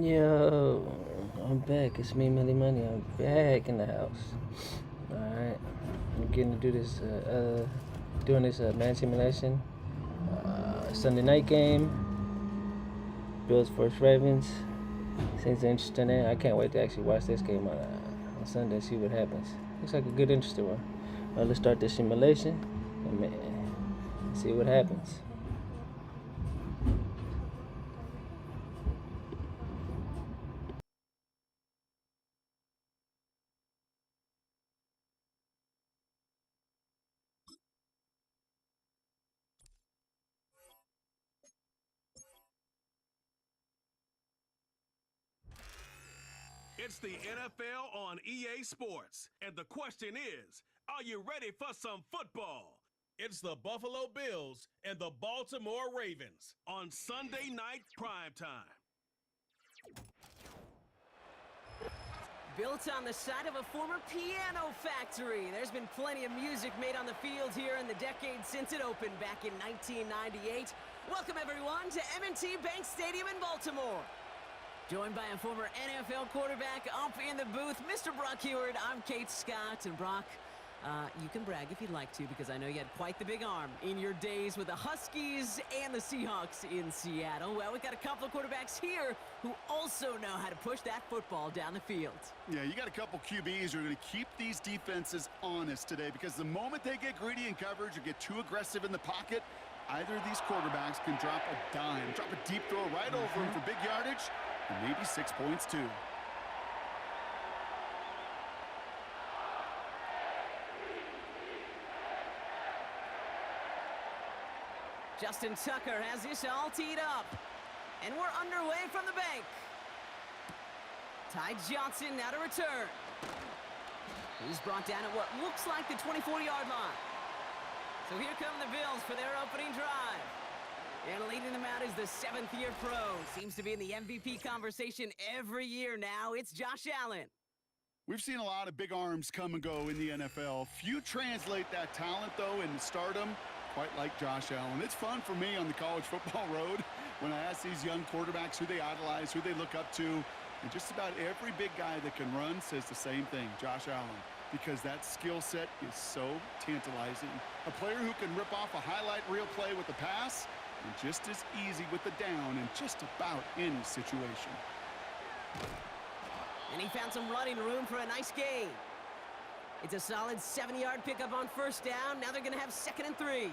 Yo, I'm back. It's me, Melly Money. I'm back in the house. Alright. I'm getting to do this, doing this man simulation. Sunday night game. Bills vs. Ravens. Seems interesting. I can't wait to actually watch this game on Sunday, see what happens. Looks like a good, interesting one. Let's start this simulation and see what happens. It's the NFL on EA Sports, and the question is, are you ready for some football? It's the Buffalo Bills and the Baltimore Ravens on Sunday night primetime. Built on the site of a former piano factory, there's been plenty of music made on the field here in the decade since it opened back in 1998. Welcome everyone to M&T Bank Stadium in Baltimore. Joined by a former NFL quarterback up in the booth, Mr. Brock Heward. I'm Kate Scott, and Brock, you can brag if you'd like to, because I know you had quite the big arm in your days with the Huskies and the Seahawks in Seattle. Well, we've got a couple of quarterbacks here who also know how to push that football down the field. Yeah, you got a couple QBs who are going to keep these defenses honest today, because the moment they get greedy in coverage or get too aggressive in the pocket, either of these quarterbacks can drop a dime, drop a deep throw right over them for big yardage, and maybe 6 points too. Justin Tucker has this all teed up. And we're underway from the bank. Ty Johnson now to return. He's brought down at what looks like the 24-yard line. So here come the Bills for their opening drive. And leading them out is the 7th-year pro. Seems to be in the MVP conversation every year now. It's Josh Allen. We've seen a lot of big arms come and go in the NFL. Few translate that talent, though, into stardom, quite like Josh Allen. It's fun for me on the college football road when I ask these young quarterbacks who they idolize, who they look up to. And just about every big guy that can run says the same thing, Josh Allen, because that skill set is so tantalizing. A player who can rip off a highlight reel play with the pass, and just as easy with the down in just about any situation. And he found some running room for a nice gain. It's a solid 70-yard pickup on first down. Now they're going to have 2nd and 3.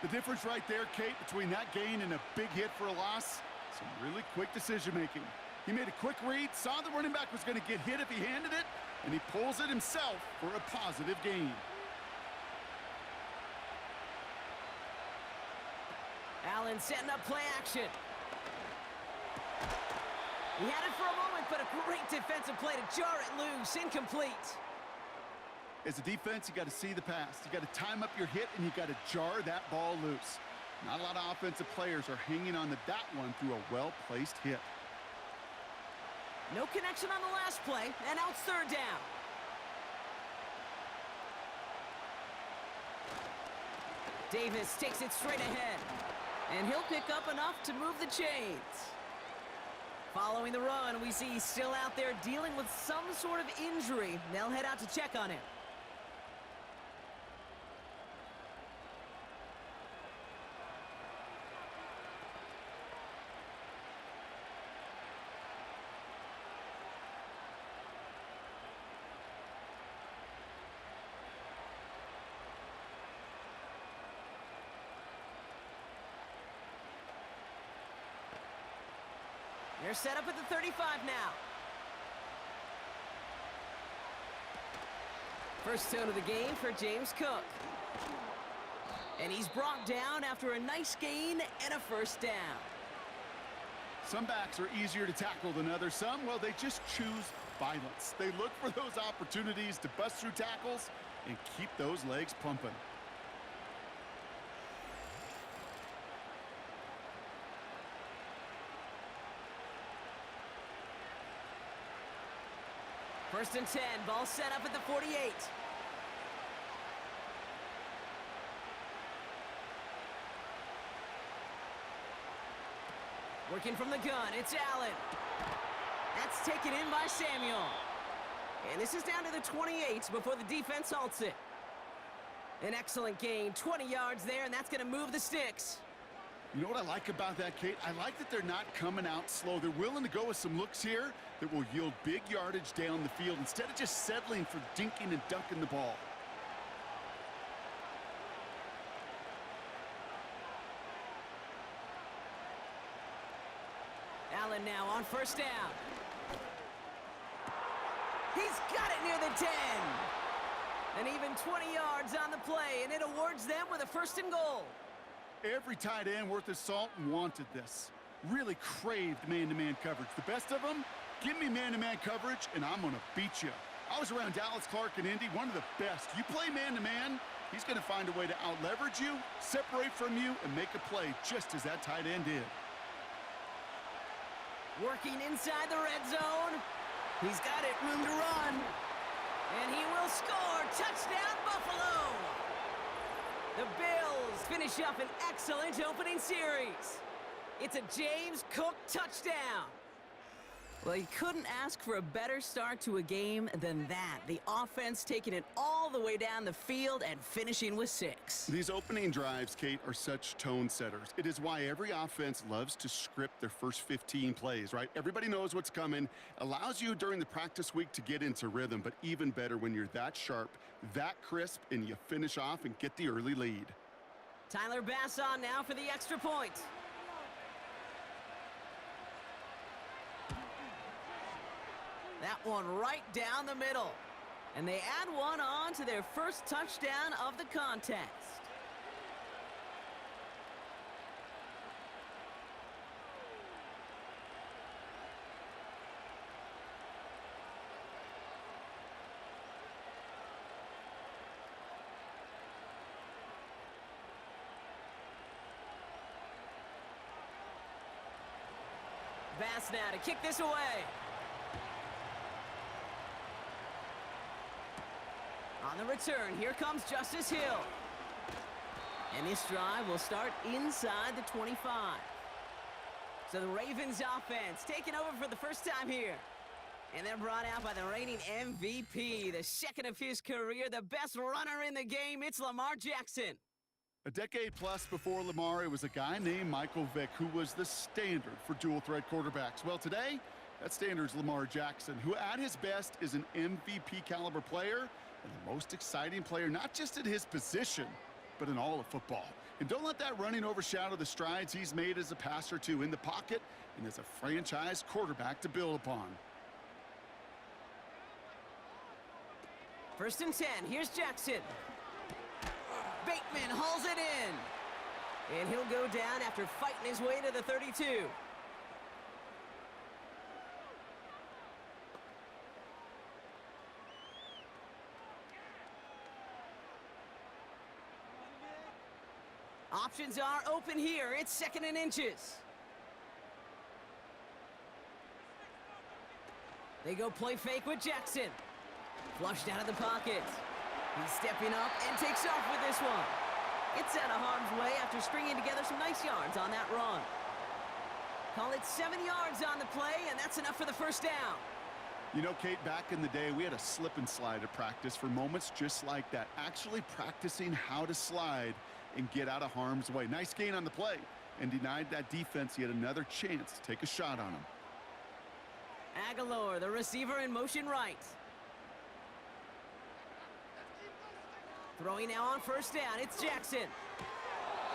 The difference right there, Kate, between that gain and a big hit for a loss, some really quick decision-making. He made a quick read, saw the running back was going to get hit if he handed it, and he pulls it himself for a positive gain. Allen setting up play action. He had it for a moment, but a great defensive play to jar it loose. Incomplete. As a defense, you got to see the pass. You got to time up your hit, and you got to jar that ball loose. Not a lot of offensive players are hanging on to that one through a well-placed hit. No connection on the last play, and now it's 3rd down. Davis takes it straight ahead, and he'll pick up enough to move the chains. Following the run, we see he's still out there dealing with some sort of injury. They'll head out to check on him. They're set up at the 35 now. First tone of the game for James Cook. And he's brought down after a nice gain and a first down. Some backs are easier to tackle than others. Some, well, they just choose violence. They look for those opportunities to bust through tackles and keep those legs pumping. First and 10, ball set up at the 48. Working from the gun, it's Allen. That's taken in by Samuel. And this is down to the 28 before the defense halts it. An excellent gain, 20 yards there, and that's going to move the sticks. You know what I like about that, Kate? I like that they're not coming out slow. They're willing to go with some looks here that will yield big yardage down the field instead of just settling for dinking and dunking the ball. Allen now on first down. He's got it near the 10. And even 20 yards on the play, and it awards them with a 1st and goal. Every tight end worth his salt wanted this. Really craved man-to-man coverage. The best of them, give me man-to-man coverage, and I'm going to beat you. I was around Dallas Clark and Indy, one of the best. You play man-to-man, he's going to find a way to out-leverage you, separate from you, and make a play just as that tight end did. Working inside the red zone. He's got it, room to run. And he will score. Touchdown, Buffalo. The Bills finish up an excellent opening series. It's a James Cook touchdown. Well, you couldn't ask for a better start to a game than that. The offense taking it all the way down the field and finishing with 6. These opening drives, Kate, are such tone setters. It is why every offense loves to script their first 15 plays, right? Everybody knows what's coming. Allows you during the practice week to get into rhythm, but even better when you're that sharp, that crisp, and you finish off and get the early lead. Tyler Bass on now for the extra point. That one right down the middle. And they add one on to their first touchdown of the contest. Bass now to kick this away. On the return, here comes Justice Hill. And this drive will start inside the 25. So the Ravens offense taking over for the first time here. And they're brought out by the reigning MVP, the 2nd of his career, the best runner in the game. It's Lamar Jackson. A decade plus before Lamar, it was a guy named Michael Vick who was the standard for dual-threat quarterbacks. Well, today, that standard is Lamar Jackson, who at his best is an MVP-caliber player and the most exciting player, not just at his position, but in all of football. And don't let that running overshadow the strides he's made as a passer, too, in the pocket and as a franchise quarterback to build upon. 1st and 10, here's Jackson. Bateman hauls it in. And he'll go down after fighting his way to the 32. Options are open here. It's 2nd and inches. They go play fake with Jackson. Flushed out of the pocket. He's stepping up and takes off with this one. It's out of harm's way after stringing together some nice yards on that run. Call it 7 yards on the play, and that's enough for the 1st down. You know, Kate, back in the day, we had a slip and slide at practice for moments just like that. Actually practicing how to slide and get out of harm's way. Nice gain on the play, and denied that defense yet another chance to take a shot on him. Aguilar, the receiver, in motion right. Throwing now on 1st down, it's Jackson.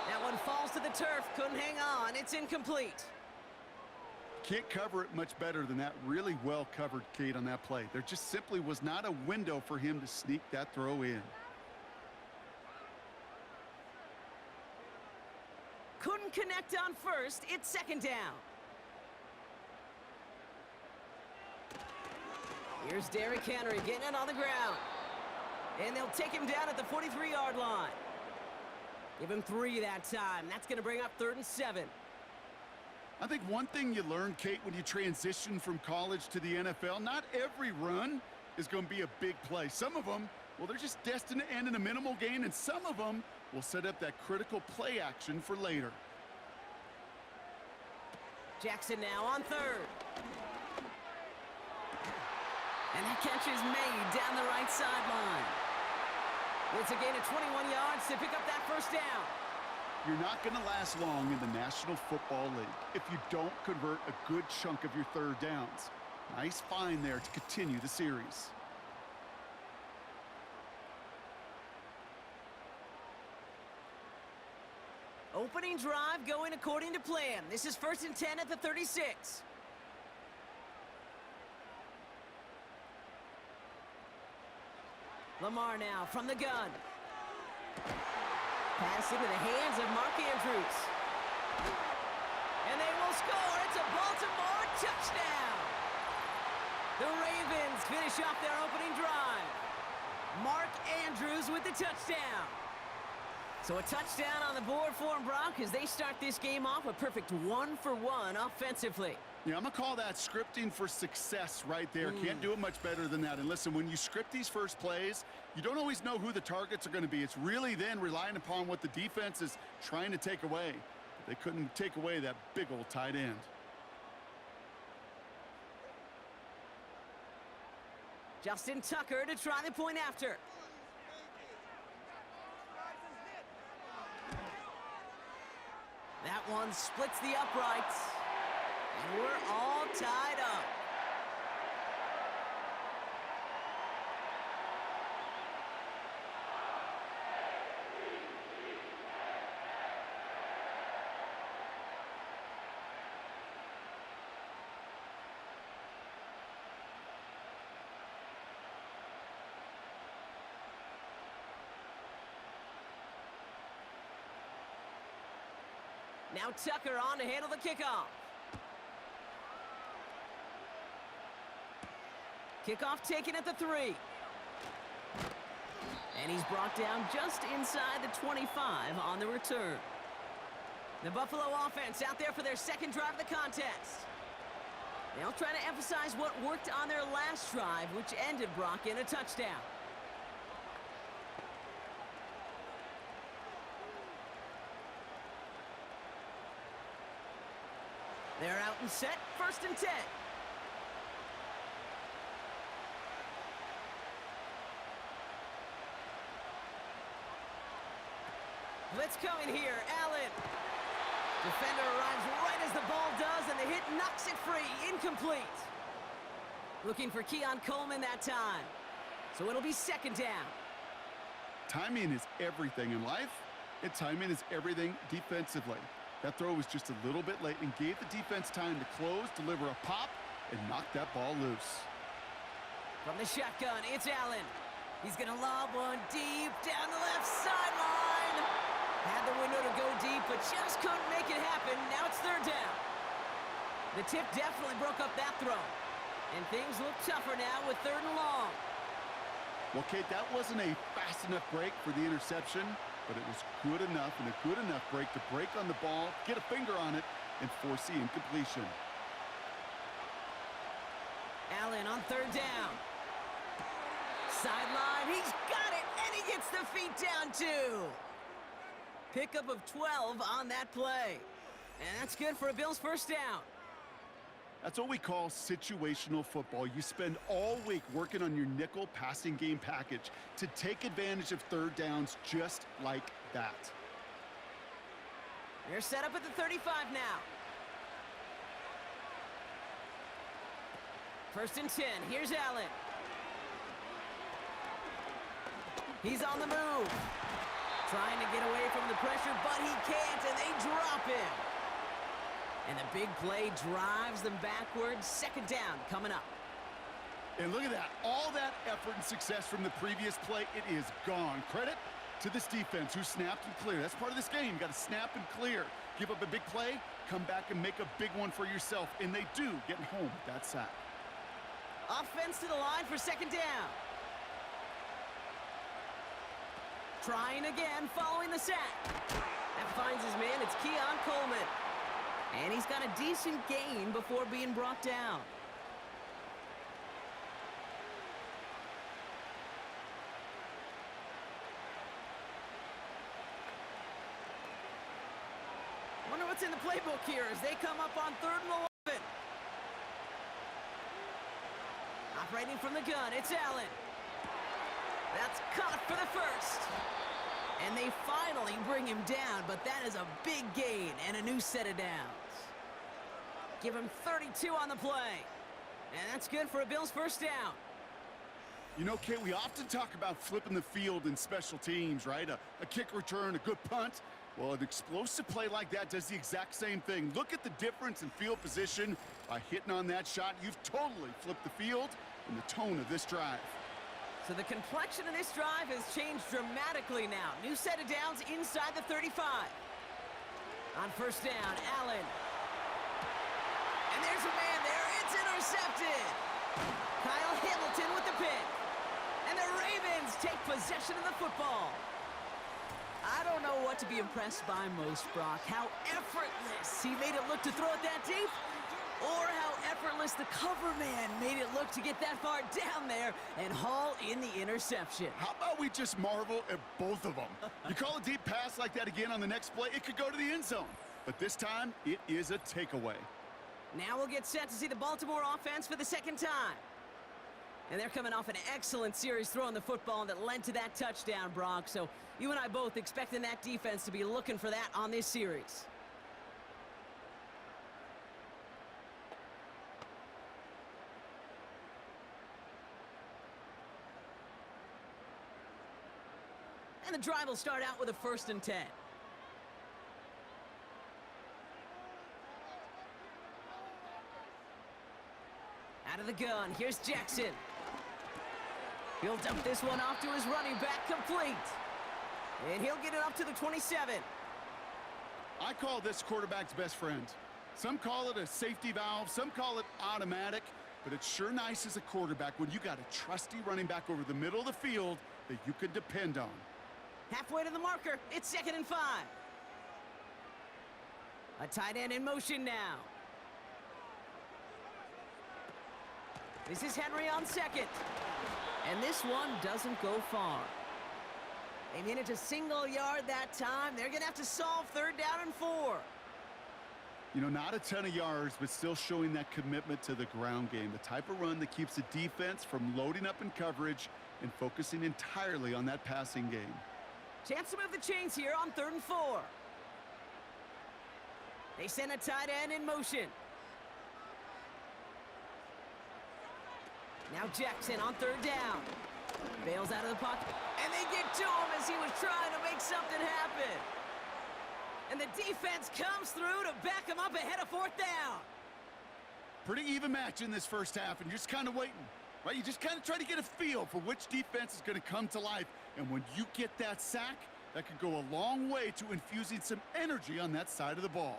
That one falls to the turf, couldn't hang on, it's incomplete. Can't cover it much better than that. Really well covered, Kate, on that play. There just simply was not a window for him to sneak that throw in. Couldn't connect on 1st, it's 2nd down. Here's Derrick Henry getting it on the ground. And they'll take him down at the 43-yard line. Give him 3 that time. That's going to bring up 3rd and 7. I think one thing you learn, Kate, when you transition from college to the NFL, not every run is going to be a big play. Some of them, well, they're just destined to end in a minimal gain, and some of them will set up that critical play action for later. Jackson now on third. And that catch is made down the right sideline. It's a gain of 21 yards to pick up that first down. You're not going to last long in the National Football League if you don't convert a good chunk of your third downs. Nice find there to continue the series. Opening drive going according to plan. This is 1st and 10 at the 36. Lamar now from the gun. Pass into the hands of Mark Andrews. And they will score. It's a Baltimore touchdown. The Ravens finish off their opening drive. Mark Andrews with the touchdown. So a touchdown on the board for them, Brock, as they start this game off a perfect 1-for-1 offensively. Yeah, I'm going to call that scripting for success right there. Can't do it much better than that. And listen, when you script these first plays, you don't always know who the targets are going to be. It's really then relying upon what the defense is trying to take away. They couldn't take away that big old tight end. Justin Tucker to try the point after. That one splits the uprights. And we're all tied up. Now Tucker on to handle the kickoff. Kickoff taken at the 3. And he's brought down just inside the 25 on the return. The Buffalo offense out there for their second drive of the contest. They'll try to emphasize what worked on their last drive, which ended, Brock, in a touchdown. They're out and set, 1st and 10. Blitz coming here, Allen. Defender arrives right as the ball does, and the hit knocks it free, incomplete. Looking for Keon Coleman that time. So it'll be 2nd down. Timing is everything in life, and timing is everything defensively. That throw was just a little bit late and gave the defense time to close, deliver a pop, and knock that ball loose. From the shotgun, it's Allen. He's going to lob one deep down the left sideline. Had the window to go deep, but just couldn't make it happen. Now it's 3rd down. The tip definitely broke up that throw. And things look tougher now with 3rd and long. Well, Kate, that wasn't a fast enough break for the interception, but it was good enough and a good enough break to break on the ball, get a finger on it, and force the incompletion. Allen on 3rd down. Sideline, he's got it, and he gets the feet down too. Pickup of 12 on that play. And that's good for a Bills first down. That's what we call situational football. You spend all week working on your nickel passing game package to take advantage of 3rd downs just like that. They're set up at the 35 now. 1st and 10. Here's Allen. He's on the move. Trying to get away from the pressure, but he can't, and they drop him. And the big play drives them backwards. 2nd down coming up. And look at that. All that effort and success from the previous play, it is gone. Credit to this defense who snapped and cleared. That's part of this game. You got to snap and clear. Give up a big play, come back and make a big one for yourself. And they do, getting home with that sack. Offense to the line for 2nd down. Trying again following the sack. That finds his man. It's Keon Coleman. And he's got a decent gain before being brought down. Wonder what's in the playbook here as they come up on 3rd and Operating from the gun, it's Allen. That's caught for the first. And they finally bring him down, but that is a big gain and a new set of downs. Give him 32 on the play. And that's good for a Bills first down. You know, Kate, we often talk about flipping the field in special teams, right? A kick return, a good punt. Well, an explosive play like that does the exact same thing. Look at the difference in field position. By hitting on that shot, you've totally flipped the field and the tone of this drive. So the complexion of this drive has changed dramatically now. New set of downs inside the 35. On first down, Allen. And there's a man there. It's intercepted. Kyle Hamilton with the pick. And the Ravens take possession of the football. I don't know what to be impressed by most, Brock. How effortless he made it look to throw it that deep, or how effortless the cover man made it look to get that far down there and haul in the interception. How about we just marvel at both of them? You call a deep pass like that again on the next play, it could go to the end zone. But this time, it is a takeaway. Now we'll get set to see the Baltimore offense for the second time. And they're coming off an excellent series throwing the football that led to that touchdown, Brock. So you and I both expecting that defense to be looking for that on this series. And the drive will start out with a 1st and 10. Out of the gun, here's Jackson. He'll dump this one off to his running back, complete. And he'll get it up to the 27. I call this quarterback's best friend. Some call it a safety valve, some call it automatic, but it's sure nice as a quarterback when you got a trusty running back over the middle of the field that you can depend on. Halfway to the marker, it's 2nd and 5. A tight end in motion now. This is Henry on 2nd. And this one doesn't go far. They made it to single yard that time. They're going to have to solve 3rd down and 4. You know, not a ton of yards, but still showing that commitment to the ground game. The type of run that keeps the defense from loading up in coverage and focusing entirely on that passing game. Chance to move the chains here on 3rd and 4. They send a tight end in motion. Now Jackson on 3rd down. Bails out of the pocket. And they get to him as he was trying to make something happen. And the defense comes through to back him up ahead of 4th down. Pretty even match in this first half, and you're just kind of waiting, right? You just kind of try to get a feel for which defense is going to come to life. And when you get that sack, that could go a long way to infusing some energy on that side of the ball.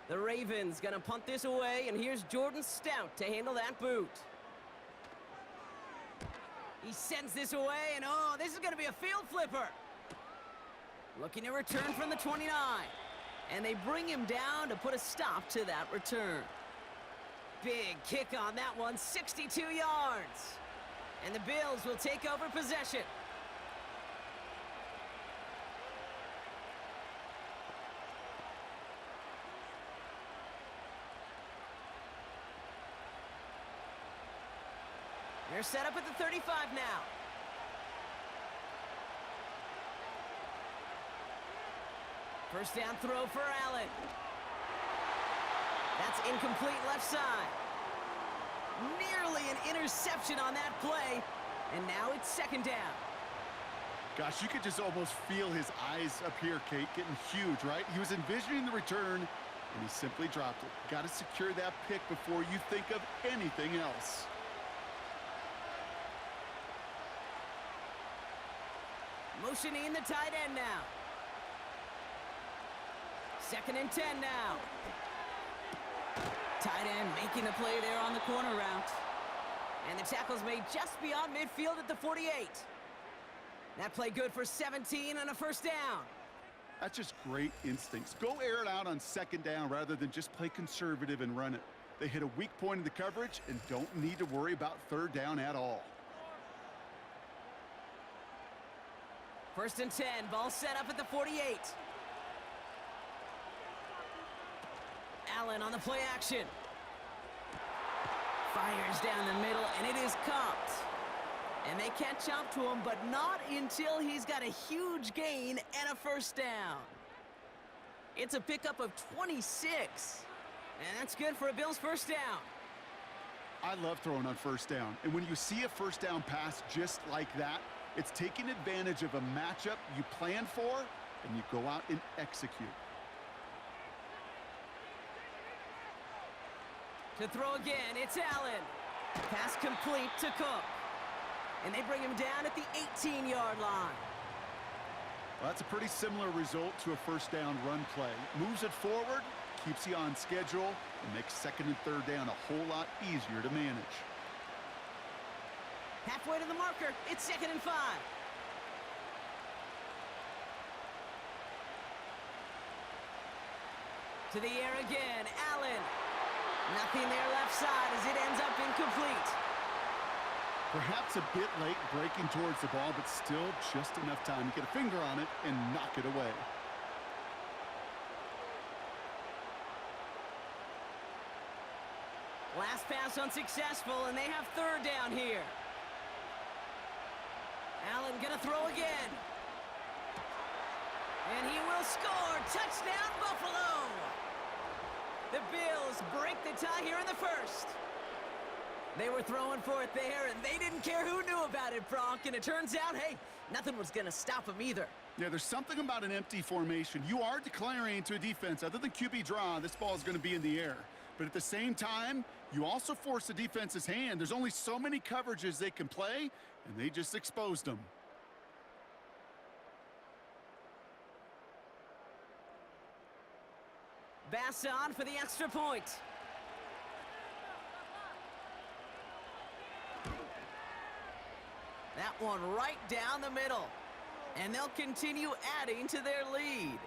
The Ravens gonna punt this away, and here's Jordan Stout to handle that boot. He sends this away, and oh, this is gonna be a field flipper. Looking to return from the 29. And they bring him down to put a stop to that return. Big kick on that one, 62 yards. And the Bills will take over possession. They're set up at the 35 now. First down throw for Allen. That's incomplete left side. Nearly an interception on that play. And now it's 2nd down. Gosh, you could just almost feel his eyes up here, Kate, getting huge, right? He was envisioning the return, and he simply dropped it. Got to secure that pick before you think of anything else. Motioning the tight end now. 2nd and 10 now. Tight end making the play there on the corner route. And the tackle's made just beyond midfield at the 48. That play good for 17 and a first down. That's just great instincts. Go air it out on 2nd down rather than just play conservative and run it. They hit a weak point in the coverage and don't need to worry about 3rd down at all. 1st and 10, ball set up at the 48. Allen on the play action. Fires down the middle, and it is caught. And they catch up to him, but not until he's got a huge gain and a first down. It's a pickup of 26. And that's good for a Bills first down. I love throwing on first down. And when you see a first down pass just like that, it's taking advantage of a matchup you plan for, and you go out and execute. To throw again, it's Allen. Pass complete to Cook. And they bring him down at the 18-yard line. Well, that's a pretty similar result to a first down run play. Moves it forward, keeps you on schedule, and makes second and third down a whole lot easier to manage. Halfway to the marker, it's 2nd and 5. To the air again, Allen. Nothing there left side as it ends up incomplete. Perhaps a bit late breaking towards the ball, but still just enough time to get a finger on it and knock it away. Last pass unsuccessful, and they have third down here. Allen gonna throw again. And he will score. Touchdown, Buffalo! The Bills break the tie here in the first. They were throwing for it there, and they didn't care who knew about it, Bronk. And it turns out, hey, nothing was going to stop them either. Yeah, there's something about an empty formation. You are declaring to a defense, other than QB draw, this ball is going to be in the air. But at the same time, you also force the defense's hand. There's only so many coverages they can play, and they just exposed them. Bass on for the extra point. That one right down the middle. And they'll continue adding to their lead.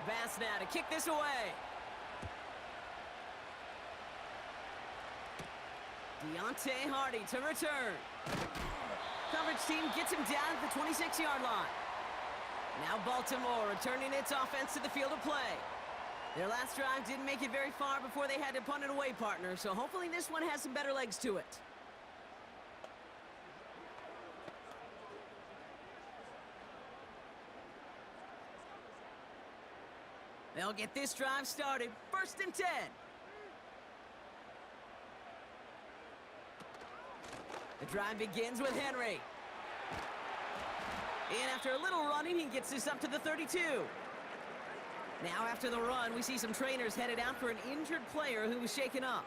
Bass now to kick this away. Deontay Hardy to return. Coverage team gets him down at the 26-yard line. Now Baltimore returning its offense to the field of play. Their last drive didn't make it very far before they had to punt it away, partner, so hopefully this one has some better legs to it. They'll get this drive started. 1st and 10. The drive begins with Henry. And after a little running, he gets this up to the 32. Now after the run, we see some trainers headed out for an injured player who was shaken up.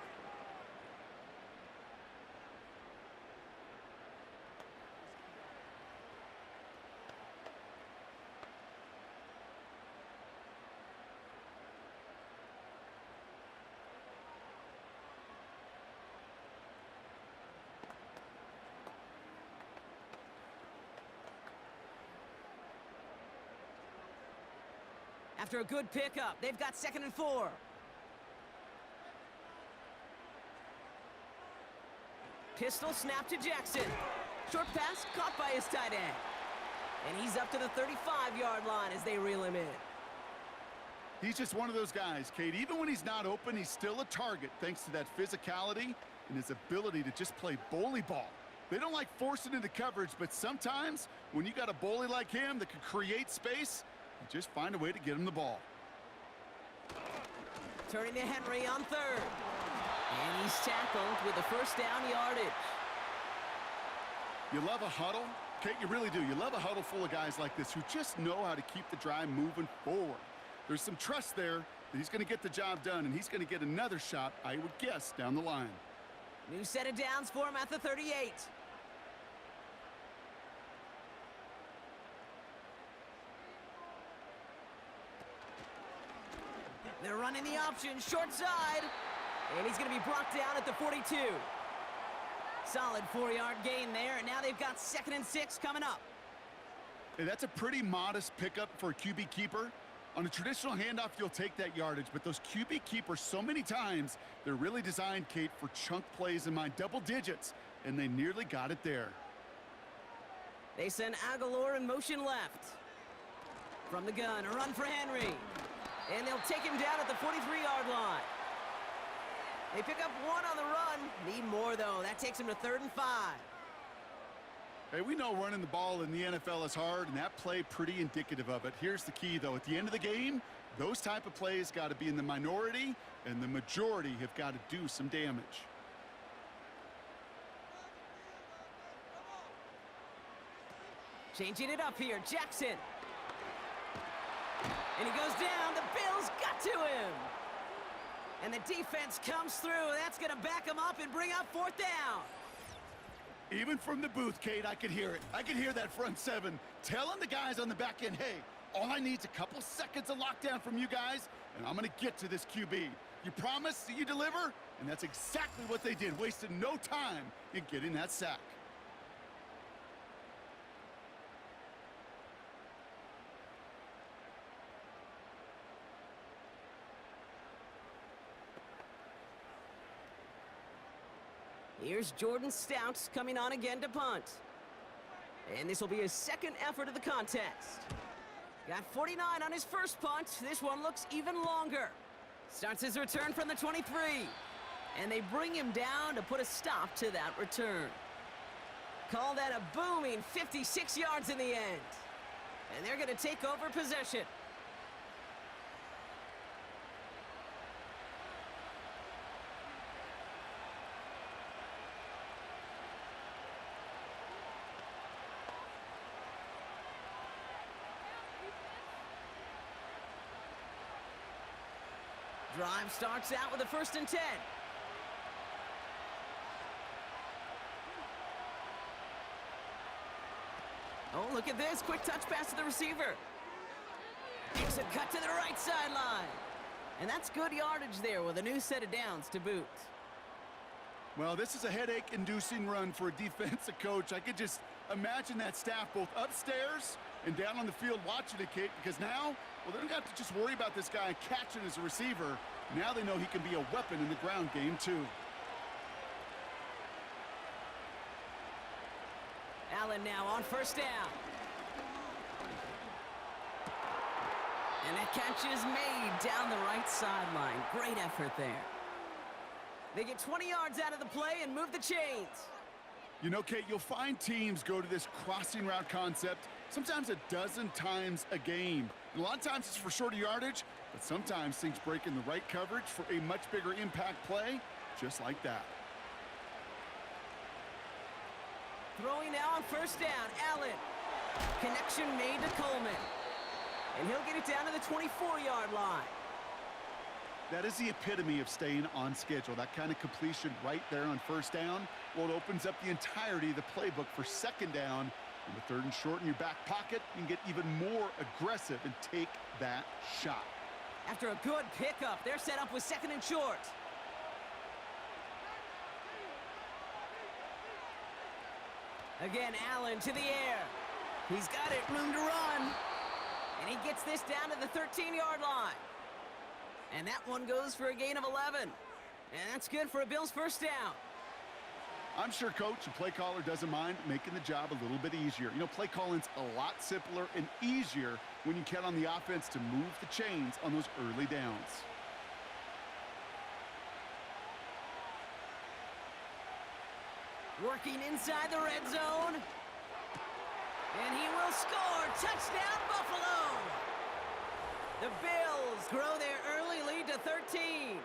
After a good pickup, they've got 2nd and 4. Pistol snap to Jackson. Short pass caught by his tight end. And he's up to the 35-yard line as they reel him in. He's just one of those guys, Kate. Even when he's not open, he's still a target thanks to that physicality and his ability to just play bully ball. They don't like forcing into coverage, but sometimes when you got a bully like him that can create space, you just find a way to get him the ball. Turning to Henry on 3rd. And he's tackled with a first down yardage. You love a huddle? Kate, you really do. You love a huddle full of guys like this who just know how to keep the drive moving forward. There's some trust there that he's going to get the job done, and he's going to get another shot, I would guess, down the line. New set of downs for him at the 38. They're running the option, short side. And he's going to be brought down at the 42. Solid 4-yard gain there, and now they've got 2nd and 6 coming up. Hey, that's a pretty modest pickup for a QB keeper. On a traditional handoff, you'll take that yardage, but those QB keepers, so many times, they're really designed, Kate, for chunk plays in my double digits, and they nearly got it there. They send Aguilar in motion left. From the gun, a run for Henry. And they'll take him down at the 43-yard line. They pick up 1 on the run. Need more, though. That takes him to 3rd and 5. Hey, we know running the ball in the NFL is hard, and that play pretty indicative of it. Here's the key, though. At the end of the game, those type of plays got to be in the minority, and the majority have got to do some damage. Changing it up here, Jackson. And he goes down. The Bills got to him. And the defense comes through. That's going to back him up and bring up 4th down. Even from the booth, Kate, I could hear it. I could hear that front 7 telling the guys on the back end, hey, all I need is a couple seconds of lockdown from you guys, and I'm going to get to this QB. You promise that you deliver? And that's exactly what they did, wasted no time in getting that sack. Here's Jordan Stouts coming on again to punt. And this will be his 2nd effort of the contest. Got 49 on his first punt. This one looks even longer. Starts his return from the 23. And they bring him down to put a stop to that return. Call that a booming 56 yards in the end. And they're going to take over possession. Drive starts out with a 1st and 10. Oh, look at this. Quick touch pass to the receiver. Makes a cut to the right sideline. And that's good yardage there with a new set of downs to boot. Well, this is a headache-inducing run for a defensive coach. I could just imagine that staff both upstairs and down on the field watching it, Kate, because now, well, they don't have to just worry about this guy catching as a receiver. Now they know he can be a weapon in the ground game, too. Allen now on 1st down. And that catch is made down the right sideline. Great effort there. They get 20 yards out of the play and move the chains. You know, Kate, you'll find teams go to this crossing route concept sometimes a dozen times a game. And a lot of times it's for shorter yardage, but sometimes things break in the right coverage for a much bigger impact play, just like that. Throwing now on 1st down, Allen. Connection made to Coleman. And he'll get it down to the 24-yard line. That is the epitome of staying on schedule. That kind of completion right there on 1st down. Well, it opens up the entirety of the playbook for 2nd down. And with 3rd and short in your back pocket, you can get even more aggressive and take that shot. After a good pickup, they're set up with 2nd and short. Again, Allen to the air. He's got it, room to run. And he gets this down to the 13-yard line. And that one goes for a gain of 11. And that's good for a Bills 1st down. I'm sure coach and play caller doesn't mind making the job a little bit easier. You know, play calling's a lot simpler and easier when you count on the offense to move the chains on those early downs. Working inside the red zone. And he will score. Touchdown, Buffalo. The Bills grow their early lead to 13.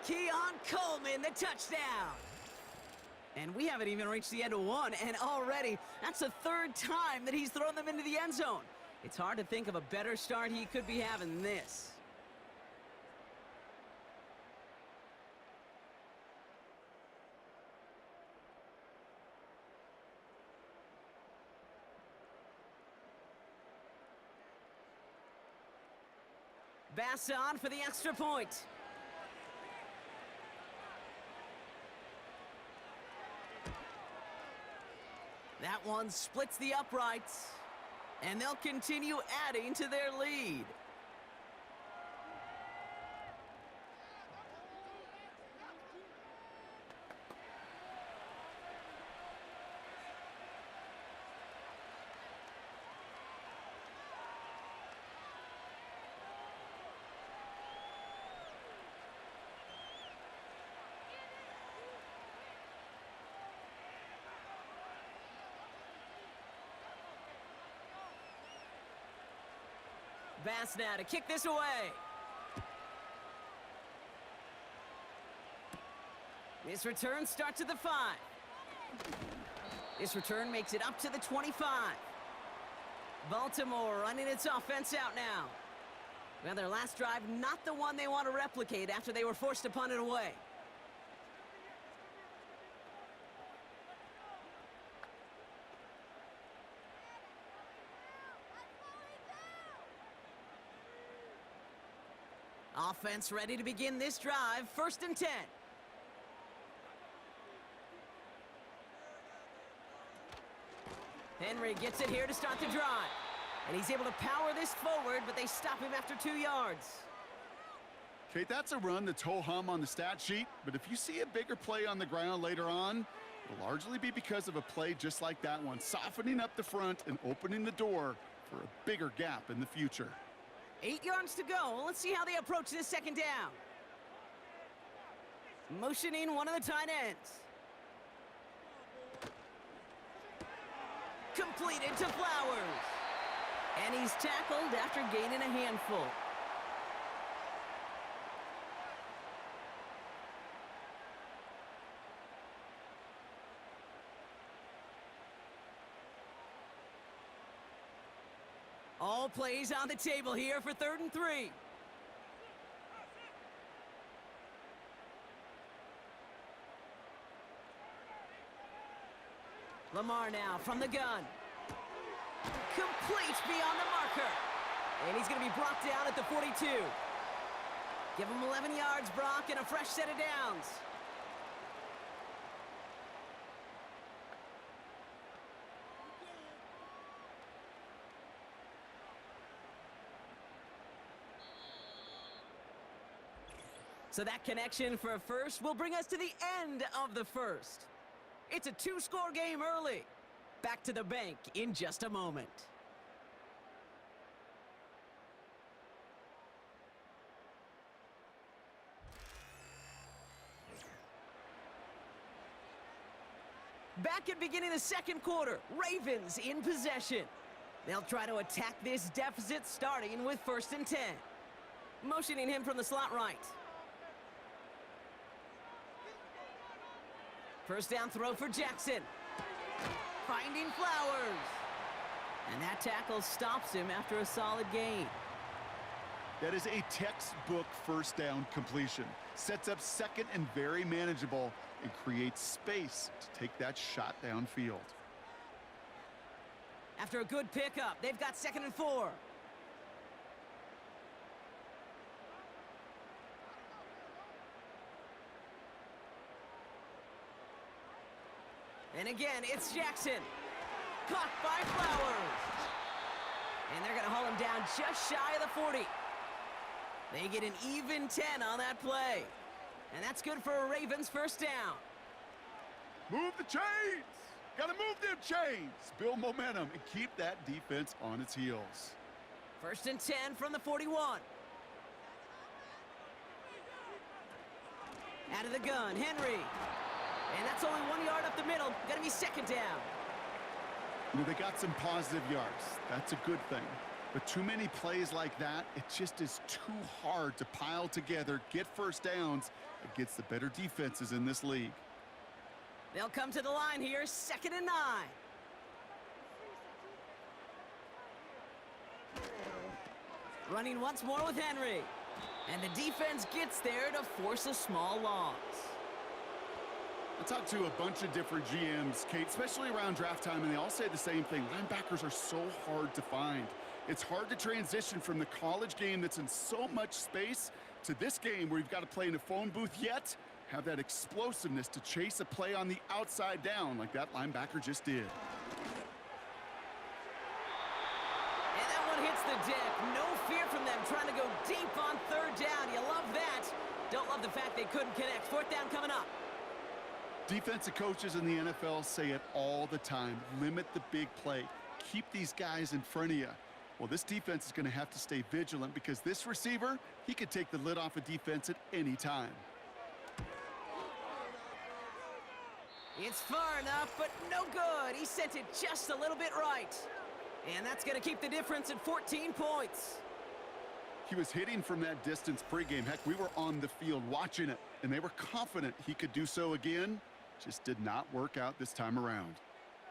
Keon Coleman, the touchdown. And we haven't even reached the end of one, and already that's the 3rd time that he's thrown them into the end zone. It's hard to think of a better start he could be having than this. Bass on for the extra point. That one splits the uprights, and they'll continue adding to their lead. Bass now to kick this away. This return starts at the 5. This return makes it up to the 25. Baltimore running its offense out now. Well, their last drive, not the one they want to replicate after they were forced to punt it away. Offense ready to begin this drive. 1st and 10. Henry gets it here to start the drive. And he's able to power this forward, but they stop him after 2 yards. Kate, that's a run that's ho-hum on the stat sheet, but if you see a bigger play on the ground later on, it'll largely be because of a play just like that one, softening up the front and opening the door for a bigger gap in the future. 8 yards to go. Let's see how they approach this 2nd down. Motioning one of the tight ends. Completed to Flowers. And he's tackled after gaining a handful. All plays on the table here for 3rd and 3. Lamar now from the gun. Complete beyond the marker. And he's going to be brought down at the 42. Give him 11 yards, Brock, and a fresh set of downs. So that connection for a first will bring us to the end of the first. It's a 2-score game early. Back to the bank in just a moment. Back at beginning of the 2nd quarter, Ravens in possession. They'll try to attack this deficit starting with 1st and 10. Motioning him from the slot right. 1st down throw for Jackson. Finding Flowers. And that tackle stops him after a solid gain. That is a textbook 1st down completion. Sets up 2nd and very manageable and creates space to take that shot downfield. After a good pickup, they've got 2nd and 4. And again, it's Jackson. Caught by Flowers. And they're going to haul him down just shy of the 40. They get an even 10 on that play. And that's good for a Ravens 1st down. Move the chains. Got to move them chains. Build momentum and keep that defense on its heels. 1st and 10 from the 41. Out of the gun, Henry. And that's only 1 yard up the middle. Gonna be 2nd down. You know, they got some positive yards. That's a good thing. But too many plays like that, it just is too hard to pile together, get 1st downs against the better defenses in this league. They'll come to the line here, 2nd and 9. Running once more with Henry. And the defense gets there to force a small loss. I talked to a bunch of different GMs, Kate, especially around draft time, and they all say the same thing. Linebackers are so hard to find. It's hard to transition from the college game that's in so much space to this game where you've got to play in a phone booth, yet have that explosiveness to chase a play on the outside down like that linebacker just did. the deck. No fear from them trying to go deep on third down. You love that. Don't love the fact they couldn't connect. Fourth down coming up. Defensive coaches in the NFL say it all the time. Limit the big play. Keep these guys in front of you. Well, this defense is going to have to stay vigilant because this receiver, he could take the lid off a defense at any time. It's far enough, but no good. He sent it just a little bit right. And that's going to keep the difference at 14 points. He was hitting from that distance pregame. Heck, we were on the field watching it, and they were confident he could do so again. Just did not work out this time around.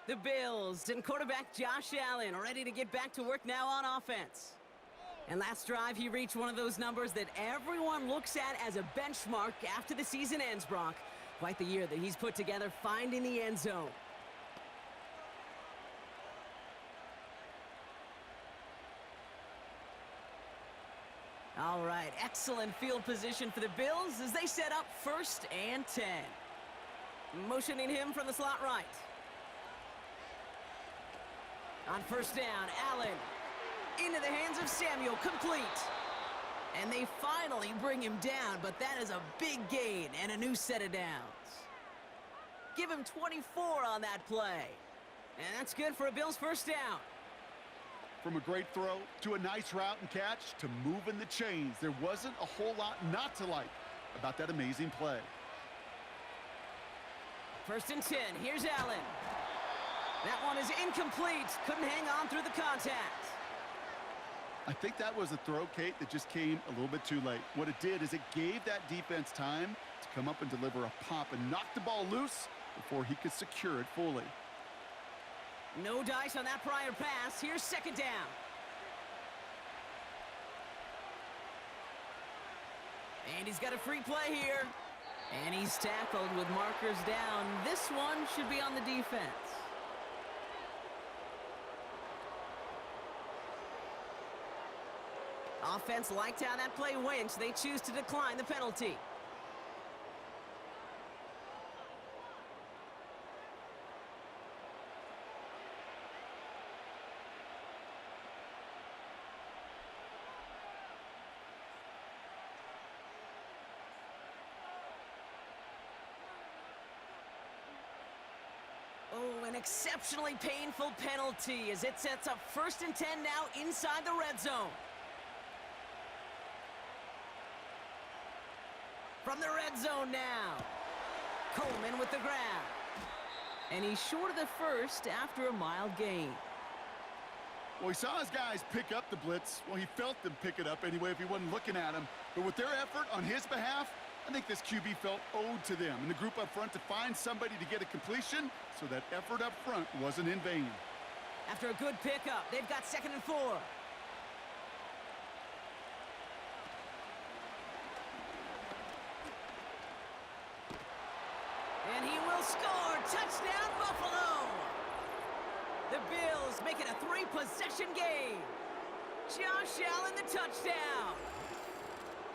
The Bills and quarterback Josh Allen ready to get back to work now on offense. And last drive, he reached one of those numbers that everyone looks at as a benchmark after the season ends, Brock. Quite the year that he's put together finding the end zone. All right, excellent field position for the Bills as they set up 1st and 10. Motioning him from the slot right. On 1st down, Allen. Into the hands of Samuel, complete. And they finally bring him down, but that is a big gain and a new set of downs. Give him 24 on that play. And that's good for a Bills 1st down. From a great throw to a nice route and catch to moving the chains, there wasn't a whole lot not to like about that amazing play. 1st and 10, here's Allen. That one is incomplete. Couldn't hang on through the contact. I think that was a throw, Kate, that just came a little bit too late. What it did is it gave that defense time to come up and deliver a pop and knock the ball loose before he could secure it fully. No dice on that prior pass. Here's 2nd down. And he's got a free play here. And he's tackled with markers down. This one should be on the defense. Offense liked how that play went, so they choose to decline the penalty. Oh, an exceptionally painful penalty as it sets up 1st and 10 now inside the red zone. From the red zone now. Coleman with the grab. And he's short of the first after a mild gain. Well, he saw his guys pick up the blitz. Well, he felt them pick it up anyway if he wasn't looking at him. But with their effort on his behalf, I think this QB felt owed to them and the group up front to find somebody to get a completion so that effort up front wasn't in vain. After a good pickup, they've got 2nd and 4. And he will score. Touchdown, Buffalo. The Bills make it a 3-possession game. Josh Allen, the touchdown.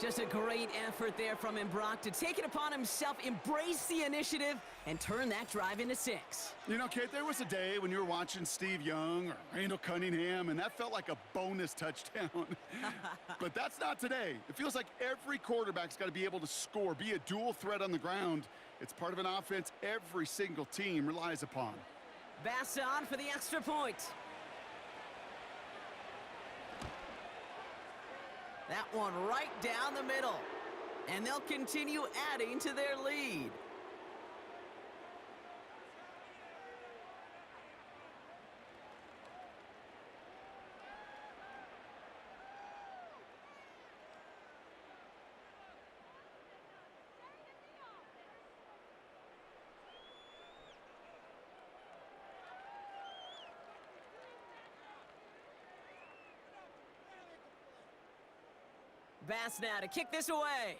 Just a great effort there from him, Brock, to take it upon himself, embrace the initiative, and turn that drive into 6. You know, Kate, there was a day when you were watching Steve Young or Randall Cunningham, and that felt like a bonus touchdown. But that's not today. It feels like every quarterback's got to be able to score, be a dual threat on the ground. It's part of an offense every single team relies upon. Bass on for the extra point. That one right down the middle. And they'll continue adding to their lead. Bass now to kick this away.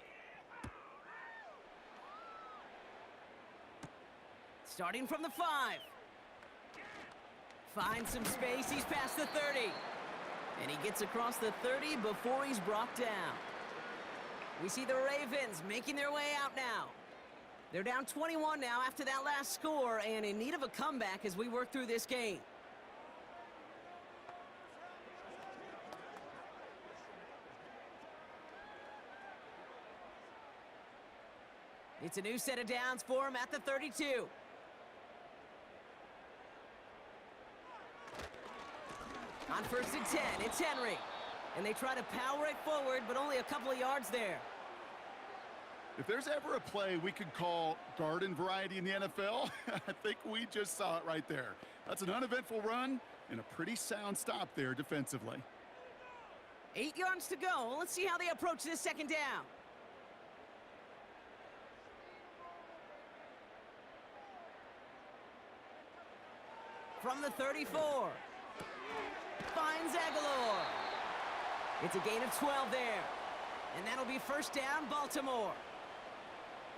Starting from the 5. Finds some space. He's past the 30. And he gets across the 30 before he's brought down. We see the Ravens making their way out now. They're down 21 now after that last score and in need of a comeback as we work through this game. It's a new set of downs for him at the 32. On 1st and 10, it's Henry. And they try to power it forward, but only a couple of yards there. If there's ever a play we could call garden variety in the NFL, I think we just saw it right there. That's an uneventful run and a pretty sound stop there defensively. 8 yards to go. Let's see how they approach this second down. From the 34. Finds Aguilar. It's a gain of 12 there. And that'll be first down, Baltimore.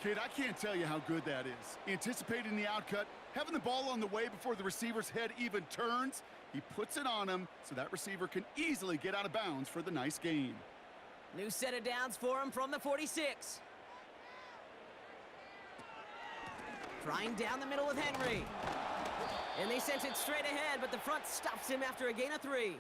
Kid, I can't tell you how good that is. Anticipating the outcut, having the ball on the way before the receiver's head even turns, he puts it on him so that receiver can easily get out of bounds for the nice gain. New set of downs for him from the 46. Trying down the middle with Henry. And they sent it straight ahead, but the front stops him after a gain of 3.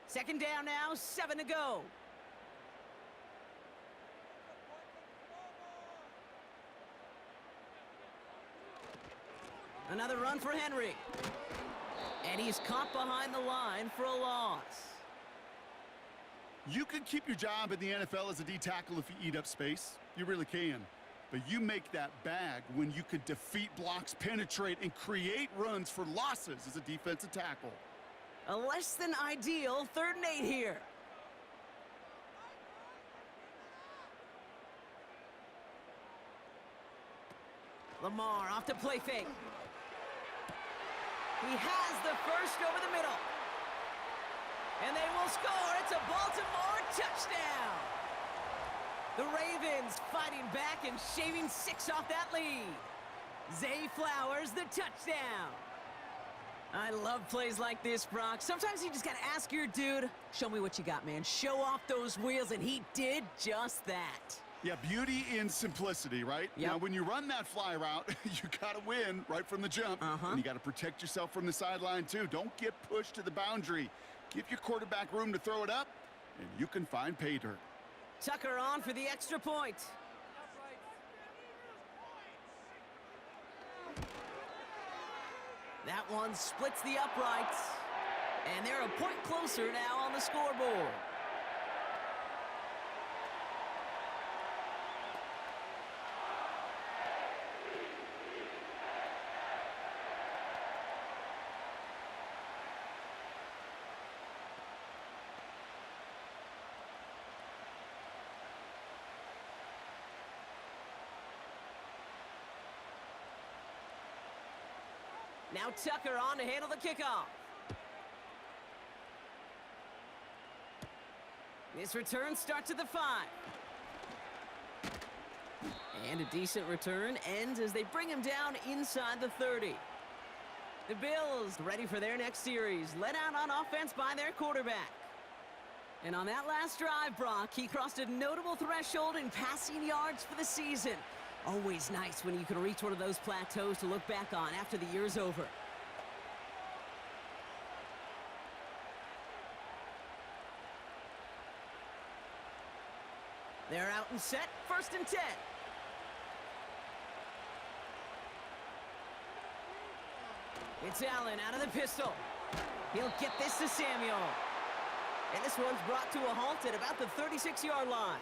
Second down now, 7 to go. Another run for Henry. And he's caught behind the line for a loss. You can keep your job in the NFL as a D tackle if you eat up space. You really can. But you make that bag when you can defeat blocks, penetrate, and create runs for losses as a defensive tackle. A less than ideal 3rd and 8 here. Lamar off to play fake. He has the first over the middle. And they will score. It's a Baltimore touchdown. The Ravens fighting back and shaving 6 off that lead. Zay Flowers, the touchdown. I love plays like this, Brock. Sometimes you just got to ask your dude, show me what you got, man. Show off those wheels, and he did just that. Yeah, beauty in simplicity, right? Yep. Now, when you run that fly route, you got to win right from the jump. And you got to protect yourself from the sideline, too. Don't get pushed to the boundary. Give your quarterback room to throw it up, and you can find pay dirt. Tucker on for the extra point. That one splits the uprights. And they're a point closer now on the scoreboard. Now Tucker on to handle the kickoff. This return starts at the 5. And a decent return ends as they bring him down inside the 30. The Bills ready for their next series, led out on offense by their quarterback. And on that last drive, Brock, he crossed a notable threshold in passing yards for the season. Always nice when you can reach one of those plateaus to look back on after the year's over. They're out and set, 1st and 10. It's Allen out of the pistol. He'll get this to Samuel. And this one's brought to a halt at about the 36-yard line.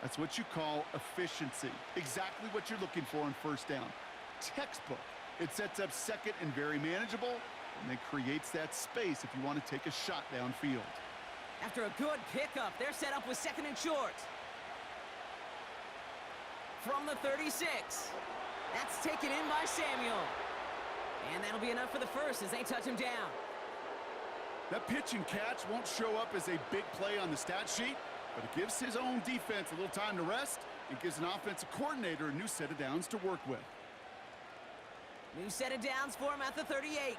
That's what you call efficiency. Exactly what you're looking for on 1st down. Textbook. It sets up 2nd and very manageable, and then creates that space if you want to take a shot downfield. After a good pickup, they're set up with 2nd and short. From the 36. That's taken in by Samuel. And that'll be enough for the first as they touch him down. That pitch and catch won't show up as a big play on the stat sheet, but it gives his own defense a little time to rest and gives an offensive coordinator a new set of downs to work with. New set of downs for him at the 38.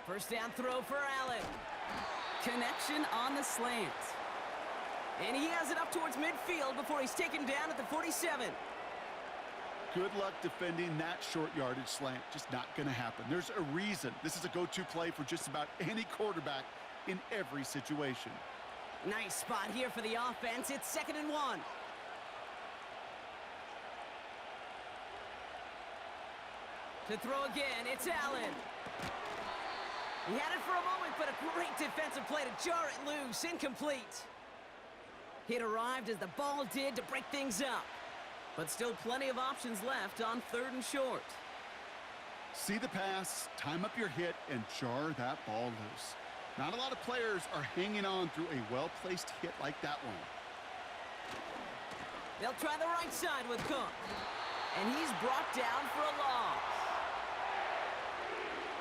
First down throw for Allen. Connection on the slant. And he has it up towards midfield before he's taken down at the 47. Good luck defending that short yardage slant. Just not going to happen. There's a reason this is a go-to play for just about any quarterback in every situation. Nice spot here for the offense. It's 2nd and 1. To throw again, it's Allen. He had it for a moment, but a great defensive play to jar it loose. Incomplete. Hit arrived as the ball did to break things up. But still plenty of options left on 3rd and short. See the pass, time up your hit, and jar that ball loose. Not a lot of players are hanging on through a well-placed hit like that one. They'll try the right side with Cook. And he's brought down for a loss.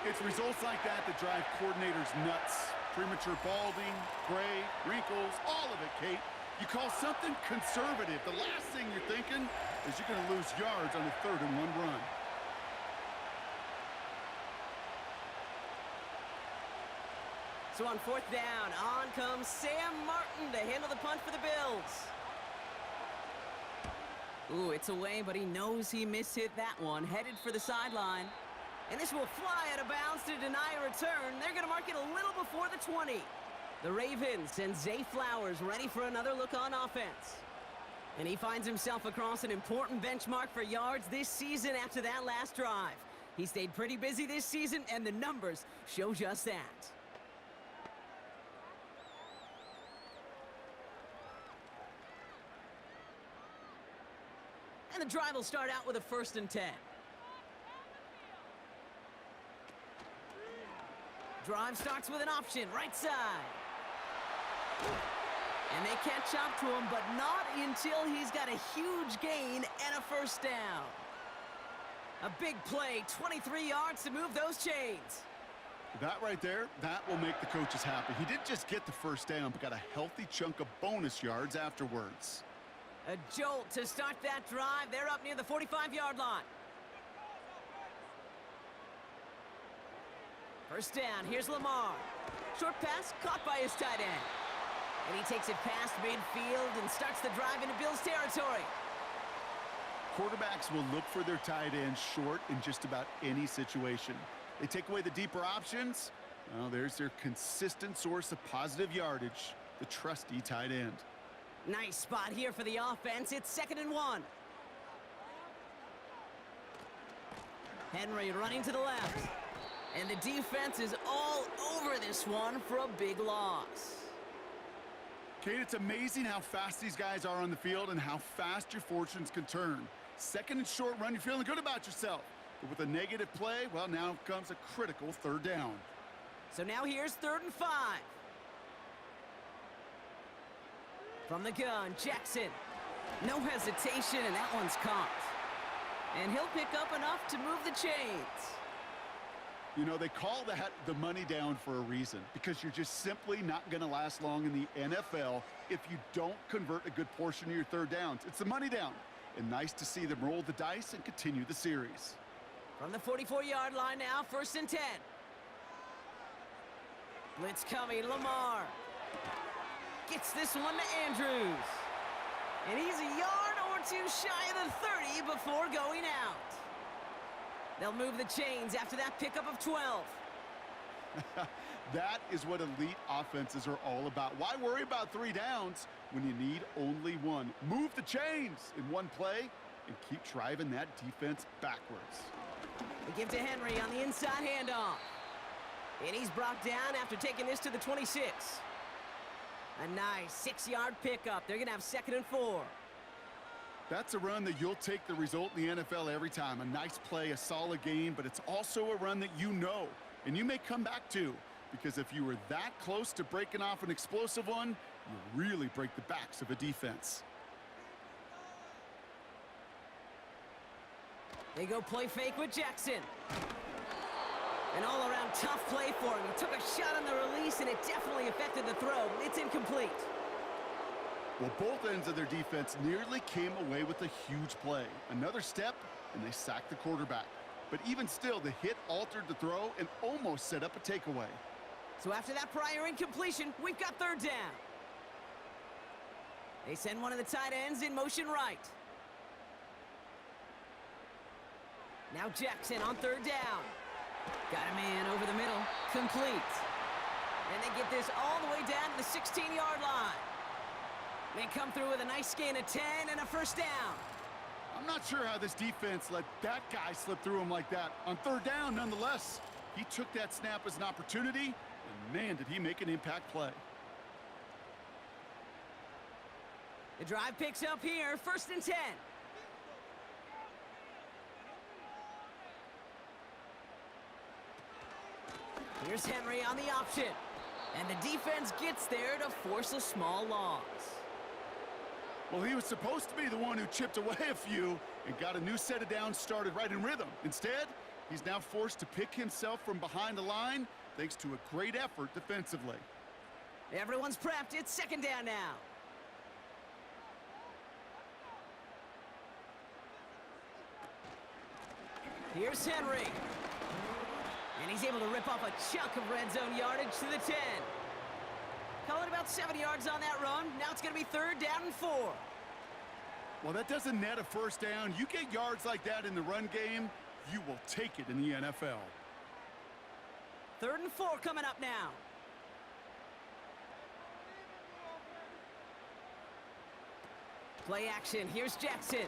It's results like that that drive coordinators nuts. Premature balding, gray, wrinkles, all of it, Kate. You call something conservative. The last thing you're thinking is you're going to lose yards on a 3rd and 1 run. So on 4th down, on comes Sam Martin to handle the punt for the Bills. Ooh, it's away, but he knows he mishit that one. Headed for the sideline. And this will fly out of bounds to deny a return. They're going to mark it a little before the 20. The Ravens send Zay Flowers ready for another look on offense. And he finds himself across an important benchmark for yards this season after that last drive. He stayed pretty busy this season, and the numbers show just that. And the drive will start out with a 1st and 10. Drive starts with an option, right side. And they catch up to him, but not until he's got a huge gain and a 1st down. A big play, 23 yards to move those chains. That right there, that will make the coaches happy. He didn't just get the 1st down, but got a healthy chunk of bonus yards afterwards. A jolt to start that drive. They're up near the 45-yard line. 1st down, here's Lamar. Short pass caught by his tight end. And he takes it past midfield and starts the drive into Bills territory. Quarterbacks will look for their tight end short in just about any situation. They take away the deeper options. Well, there's their consistent source of positive yardage, the trusty tight end. Nice spot here for the offense. It's 2nd and 1. Henry running to the left. And the defense is all over this one for a big loss. Kate, it's amazing how fast these guys are on the field and how fast your fortunes can turn. 2nd and short run, you're feeling good about yourself. But with a negative play, well, now comes a critical 3rd down. So now here's 3rd and 5. From the gun, Jackson. No hesitation, and that one's caught. And he'll pick up enough to move the chains. You know, they call that the money down for a reason, because you're just simply not going to last long in the NFL if you don't convert a good portion of your 3rd downs. It's the money down. And nice to see them roll the dice and continue the series. From the 44-yard line now, 1st and 10. Blitz coming, Lamar. Gets this one to Andrews. And he's a yard or two shy of the 30 before going out. They'll move the chains after that pickup of 12. That is what elite offenses are all about. Why worry about 3 downs when you need only 1? Move the chains in one play and keep driving that defense backwards. They give to Henry on the inside handoff. And he's brought down after taking this to the 26. A nice 6-yard pickup. They're going to have 2nd and 4. That's a run that you'll take the result in the NFL every time. A nice play, a solid game, but it's also a run that you know, and you may come back to, because if you were that close to breaking off an explosive one, you really break the backs of a defense. They go play fake with Jackson. An all-around tough play for him. He took a shot on the release, and it definitely affected the throw. It's incomplete. Well, both ends of their defense nearly came away with a huge play. Another step, and they sacked the quarterback. But even still, the hit altered the throw and almost set up a takeaway. So after that prior incompletion, we've got 3rd down. They send one of the tight ends in motion right. Now Jackson on third down. Got a man over the middle. Complete. And they get this all the way down to the 16-yard line. They come through with a nice gain of 10 and a first down. I'm not sure how this defense let that guy slip through him like that. On third down, nonetheless, he took that snap as an opportunity, and man, did he make an impact play. The drive picks up here, 1st and 10. Here's Henry on the option. And the defense gets there to force a small loss. Well, he was supposed to be the one who chipped away a few and got a new set of downs started right in rhythm. Instead, he's now forced to pick himself from behind the line thanks to a great effort defensively. Everyone's prepped. It's 2nd down now. Here's Henry. And he's able to rip off a chunk of red zone yardage to the 10. Call it about 7 yards on that run. Now it's going to be 3rd down and 4. Well, that doesn't net a first down. You get yards like that in the run game, you will take it in the NFL. 3rd and 4 coming up now. Play action. Here's Jackson.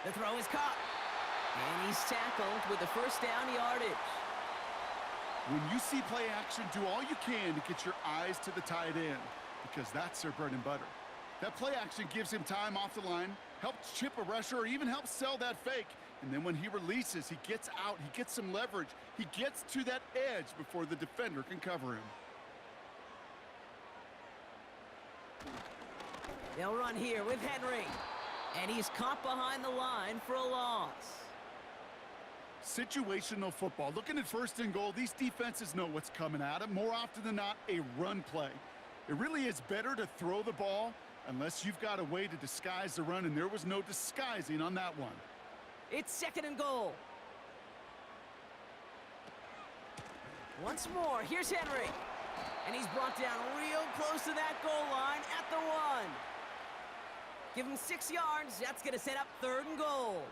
The throw is caught. And he's tackled with the first down yardage. When you see play action, do all you can to get your eyes to the tight end, because that's their bread and butter. That play action gives him time off the line, helps chip a rusher, or even helps sell that fake. And then when he releases, he gets out, he gets some leverage. He gets to that edge before the defender can cover him. They'll run here with Henry. And he's caught behind the line for a loss. Situational football. Looking at 1st and goal, these defenses know what's coming at them. More often than not, a run play. It really is better to throw the ball unless you've got a way to disguise the run, and there was no disguising on that one. It's 2nd and goal. Once more, here's Henry. And he's brought down real close to that goal line at the 1. Give him 6 yards. That's going to set up 3rd and goal.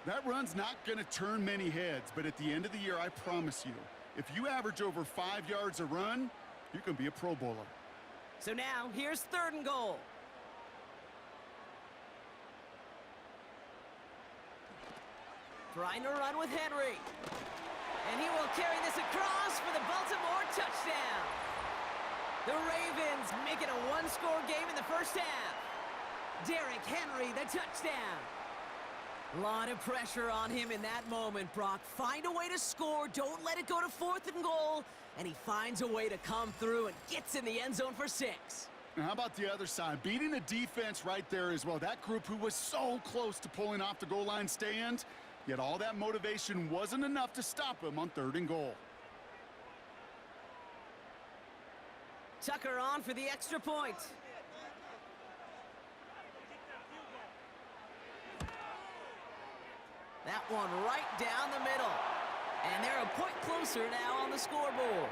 That run's not going to turn many heads, but at the end of the year, I promise you, if you average over 5 yards a run, you're going to be a Pro Bowler. So now, here's 3rd and goal. Trying to run with Henry. And he will carry this across for the Baltimore touchdown. The Ravens make it a one-score game in the first half. Derrick Henry, the touchdown. A lot of pressure on him in that moment, Brock. Find a way to score. Don't let it go to 4th and goal. And he finds a way to come through and gets in the end zone for 6. Now, how about the other side? Beating a defense right there as well. That group who was so close to pulling off the goal line stand, yet all that motivation wasn't enough to stop him on 3rd and goal. Tucker on for the extra point. That one right down the middle. And they're a point closer now on the scoreboard.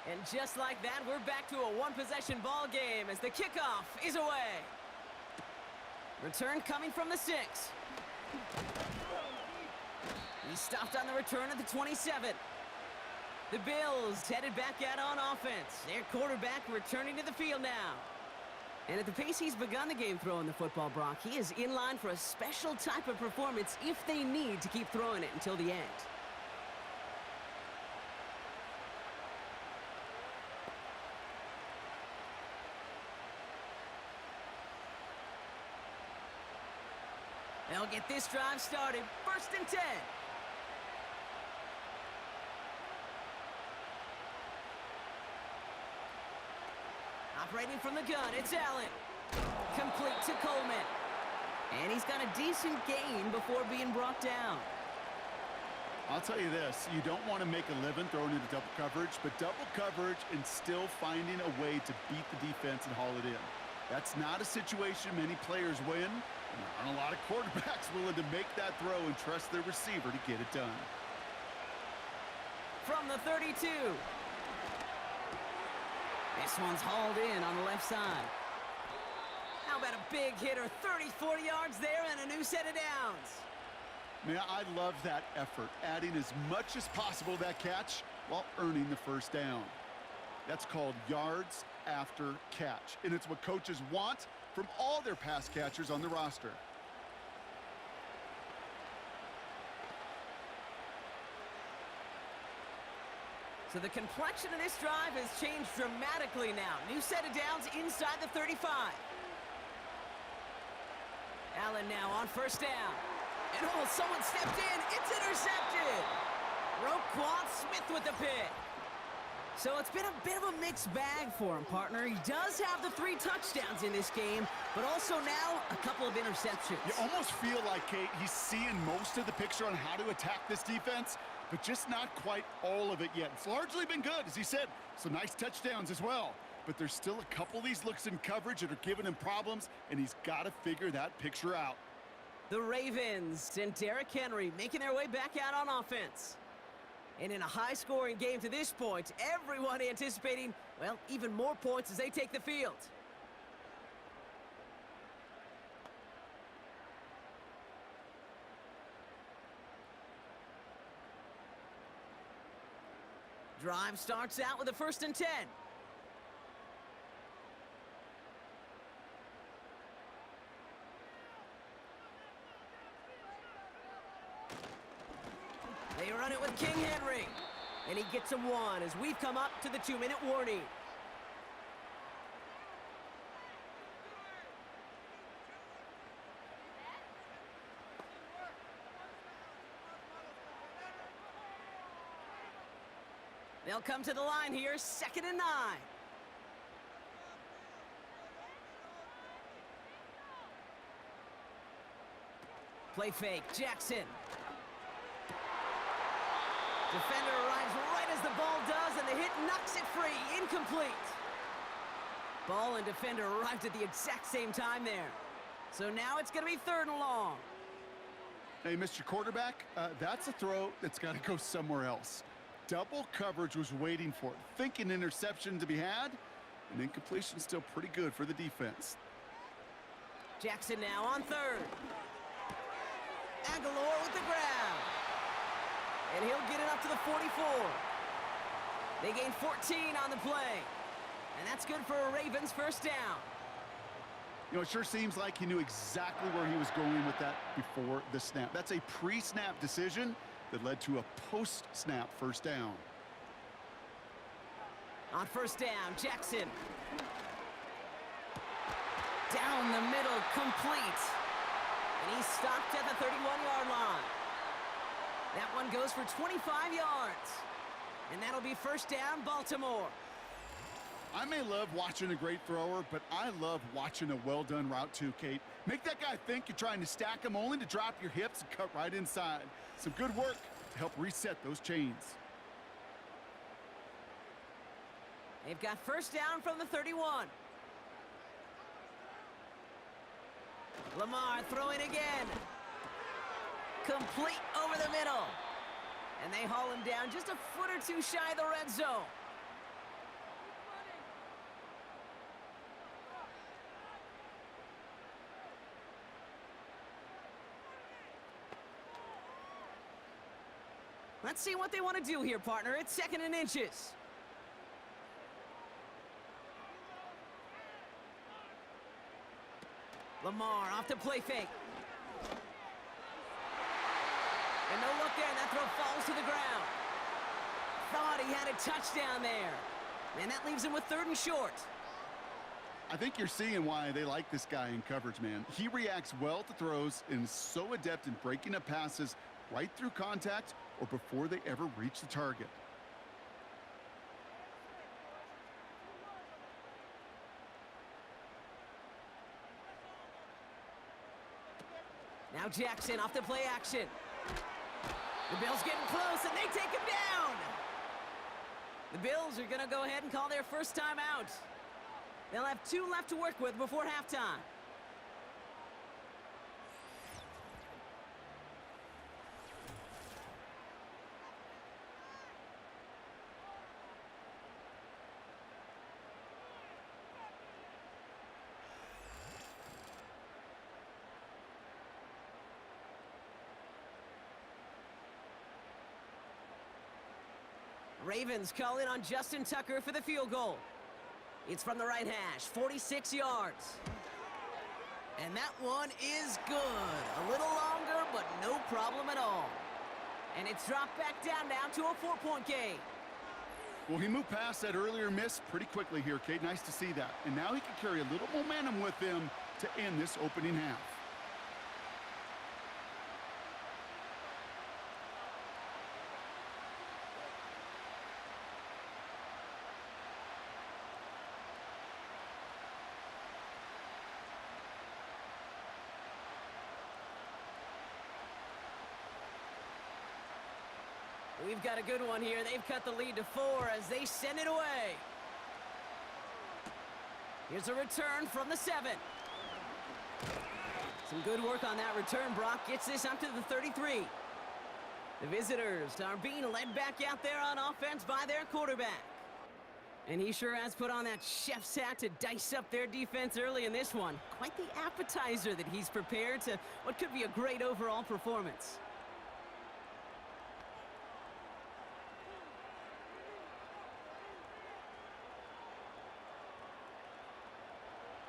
And just like that, we're back to a one-possession ball game as the kickoff is away. Return coming from the 6. He stopped on the return at the 27. The Bills headed back out on offense. Their quarterback returning to the field now. And at the pace he's begun the game throwing the football, Brock, he is in line for a special type of performance if they need to keep throwing it until the end. They'll get this drive started. 1st and 10. Operating from the gun, it's Allen. Complete to Coleman. And he's got a decent gain before being brought down. I'll tell you this, you don't want to make a living throwing into double coverage, but double coverage and still finding a way to beat the defense and haul it in. That's not a situation many players win, and there aren't a lot of quarterbacks willing to make that throw and trust their receiver to get it done. From the 32. This one's hauled in on the left side. How about a big hitter, 30, 40 yards there and a new set of downs. Man, I love that effort, adding as much as possible to that catch while earning the first down. That's called yards after catch, and it's what coaches want from all their pass catchers on the roster. So the complexion of this drive has changed dramatically now. New set of downs inside the 35. Allen now on first down. And oh, someone stepped in. It's intercepted. Roquan Smith with the pick. So it's been a bit of a mixed bag for him, partner. He does have the 3 touchdowns in this game, but also now a couple of interceptions. You almost feel like, Kate, he's seeing most of the picture on how to attack this defense, but just not quite all of it yet. It's largely been good, as he said. Some nice touchdowns as well. But there's still a couple of these looks in coverage that are giving him problems, and he's got to figure that picture out. The Ravens and Derrick Henry making their way back out on offense. And in a high-scoring game to this point, everyone anticipating, well, even more points as they take the field. Drive starts out with a 1st and 10. They run it with King Henry. And he gets him 1 as we've come up to the 2-minute warning. They'll come to the line here, 2nd and 9. Play fake, Jackson. Defender arrives right as the ball does, and the hit knocks it free. Incomplete. Ball and defender arrived at the exact same time there. So now it's going to be 3rd and long. Hey, Mr. Quarterback, that's a throw that's got to go somewhere else. Double coverage was waiting for it, thinking interception to be had, and incompletion still pretty good for the defense. Jackson now on 3rd. Aguilar with the grab. And he'll get it up to the 44. They gain 14 on the play. And that's good for a Ravens 1st down. You know, it sure seems like he knew exactly where he was going with that before the snap. That's a pre-snap decision that led to a post-snap 1st down. On 1st down, Jackson. Down the middle, complete. And he's stopped at the 31-yard line. That one goes for 25 yards. And that'll be 1st down, Baltimore. I may love watching a great thrower, but I love watching a well-done route too, Kate. Make that guy think you're trying to stack him only to drop your hips and cut right inside. Some good work to help reset those chains. They've got 1st down from the 31. Lamar throwing again. Complete over the middle. And they haul him down just a foot or 2 shy of the red zone. Let's see what they want to do here, partner. It's 2nd and inches. Lamar off to play fake. And no look there, and that throw falls to the ground. Thought he had a touchdown there. And that leaves him with 3rd and short. I think you're seeing why they like this guy in coverage, man. He reacts well to throws and is so adept in breaking up passes right through contact or before they ever reach the target. Now Jackson off the play action. The Bills getting close, and they take him down. The Bills are going to go ahead and call their first time out. They'll have 2 left to work with before halftime. Ravens call in on Justin Tucker for the field goal. It's from the right hash, 46 yards. And that one is good. A little longer, but no problem at all. And it's dropped back down now to a 4-point game. Well, he moved past that earlier miss pretty quickly here, Kate. Nice to see that. And now he can carry a little momentum with him to end this opening half. We've got a good one here. They've cut the lead to 4 as they send it away. Here's a return from the 7. Some good work on that return. Brock gets this up to the 33. The visitors are being led back out there on offense by their quarterback. And he sure has put on that chef's hat to dice up their defense early in this one. Quite the appetizer that he's prepared to what could be a great overall performance.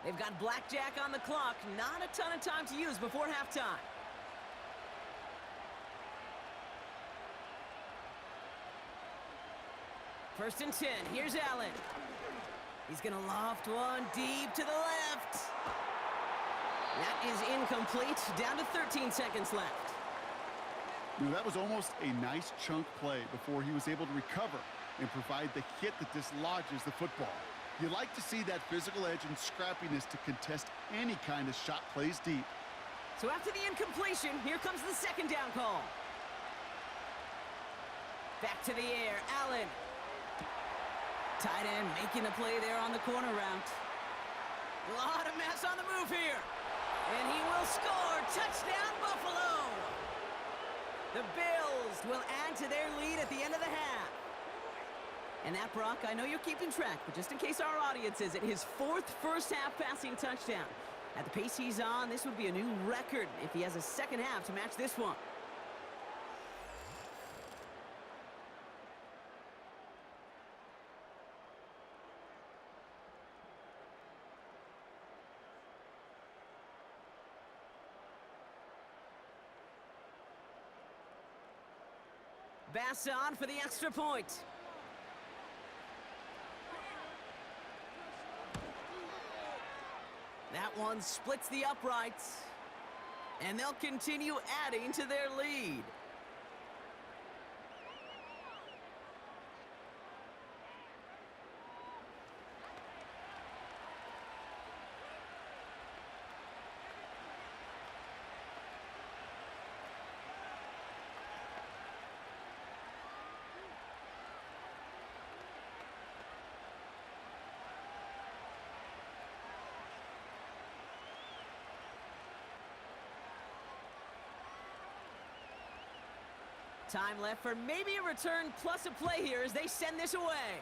They've got blackjack on the clock. Not a ton of time to use before halftime. First and 10. Here's Allen. He's going to loft one deep to the left. That is incomplete. Down to 13 seconds left. Now, that was almost a nice chunk play before he was able to recover and provide the hit that dislodges the football. You like to see that physical edge and scrappiness to contest any kind of shot plays deep. So after the incompletion, here comes the second down call. Back to the air, Allen. Tight end making a play there on the corner route. A lot of mess on the move here. And he will score. Touchdown, Buffalo. The Bills will add to their lead at the end of the half. And that, Brock, I know you're keeping track, but just in case our audience isn't, his 4th first-half passing touchdown. At the pace he's on, this would be a new record if he has a second half to match this one. Bass on for the extra point. That one splits the uprights, and they'll continue adding to their lead. Time left for maybe a return plus a play here as they send this away.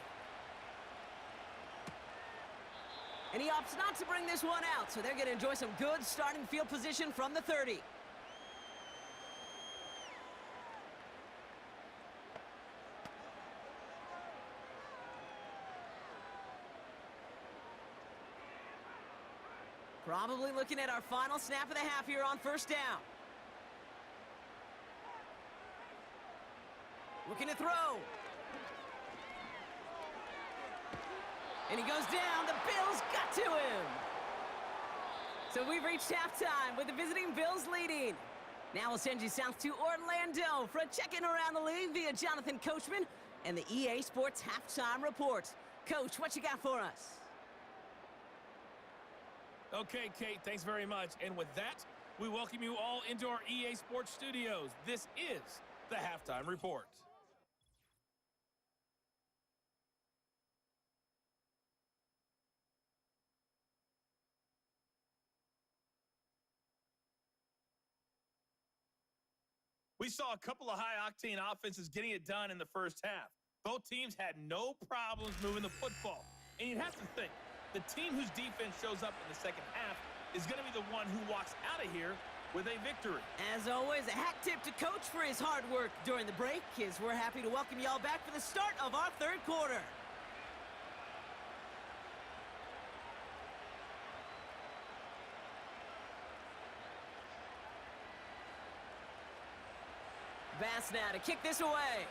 And he opts not to bring this one out, so they're going to enjoy some good starting field position from the 30. Probably looking at our final snap of the half here on first down. Looking to throw. And he goes down. The Bills got to him. So we've reached halftime with the visiting Bills leading. Now we'll send you south to Orlando for a check-in around the league via Jonathan Coachman and the EA Sports Halftime Report. Coach, what you got for us? Okay, Kate, thanks very much. And with that, We welcome you all into our EA Sports studios. This is the Halftime Report. We saw a couple of high-octane offenses getting it done in the first half. Both teams had no problems moving the football. And you'd have to think, the team whose defense shows up in the second half is going to be the one who walks out of here with a victory. As always, a hat tip to Coach for his hard work during the break, as we're happy to welcome you all back for the start of our third quarter. Bass now to kick this away.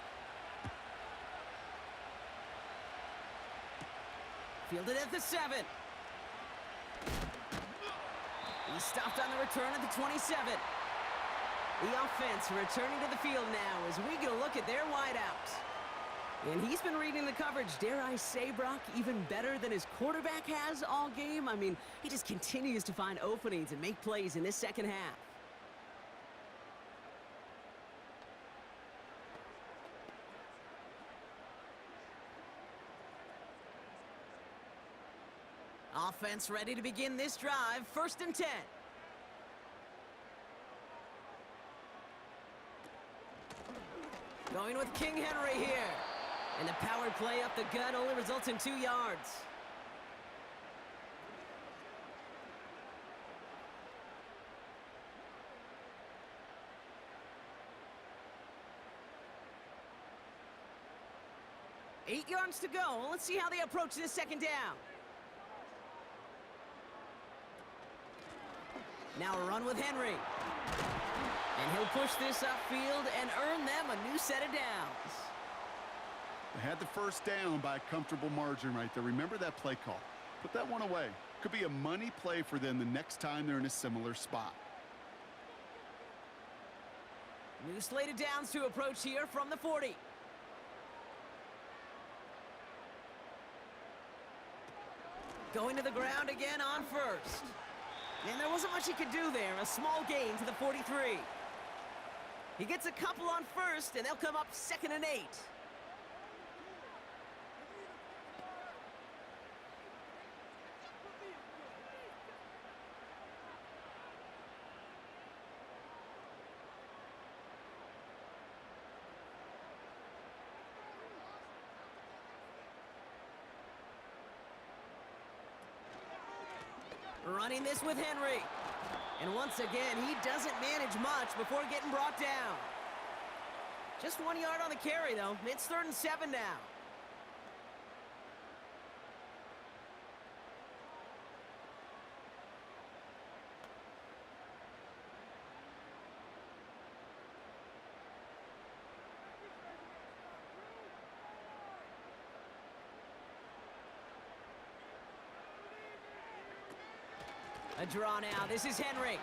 Fielded at the 7. He stopped on the return at the 27. The offense returning to the field now as we get a look at their wideouts. And he's been reading the coverage, dare I say, Brock, even better than his quarterback has all game. I mean, he just continues to find openings and make plays in this second half. Offense ready to begin this drive. 1st and 10. Going with King Henry here. And the power play up the gut only results in 2 yards. Eight yards to go. Let's see how they approach this second down. Now a run with Henry. And he'll push this upfield and earn them a new set of downs. They had the first down by a comfortable margin right there. Remember that play call. Put that one away. Could be a money play for them the next time they're in a similar spot. New slate of downs to approach here from the 40. Going to the ground again on 1st. And there wasn't much he could do there. A small gain to the 43. He gets a couple on 1st, and they'll come up 2nd and 8. Running this with Henry. And once again, he doesn't manage much before getting brought down. Just 1 yard on the carry, though. It's 3rd and 7 now. A draw now. This is Henry.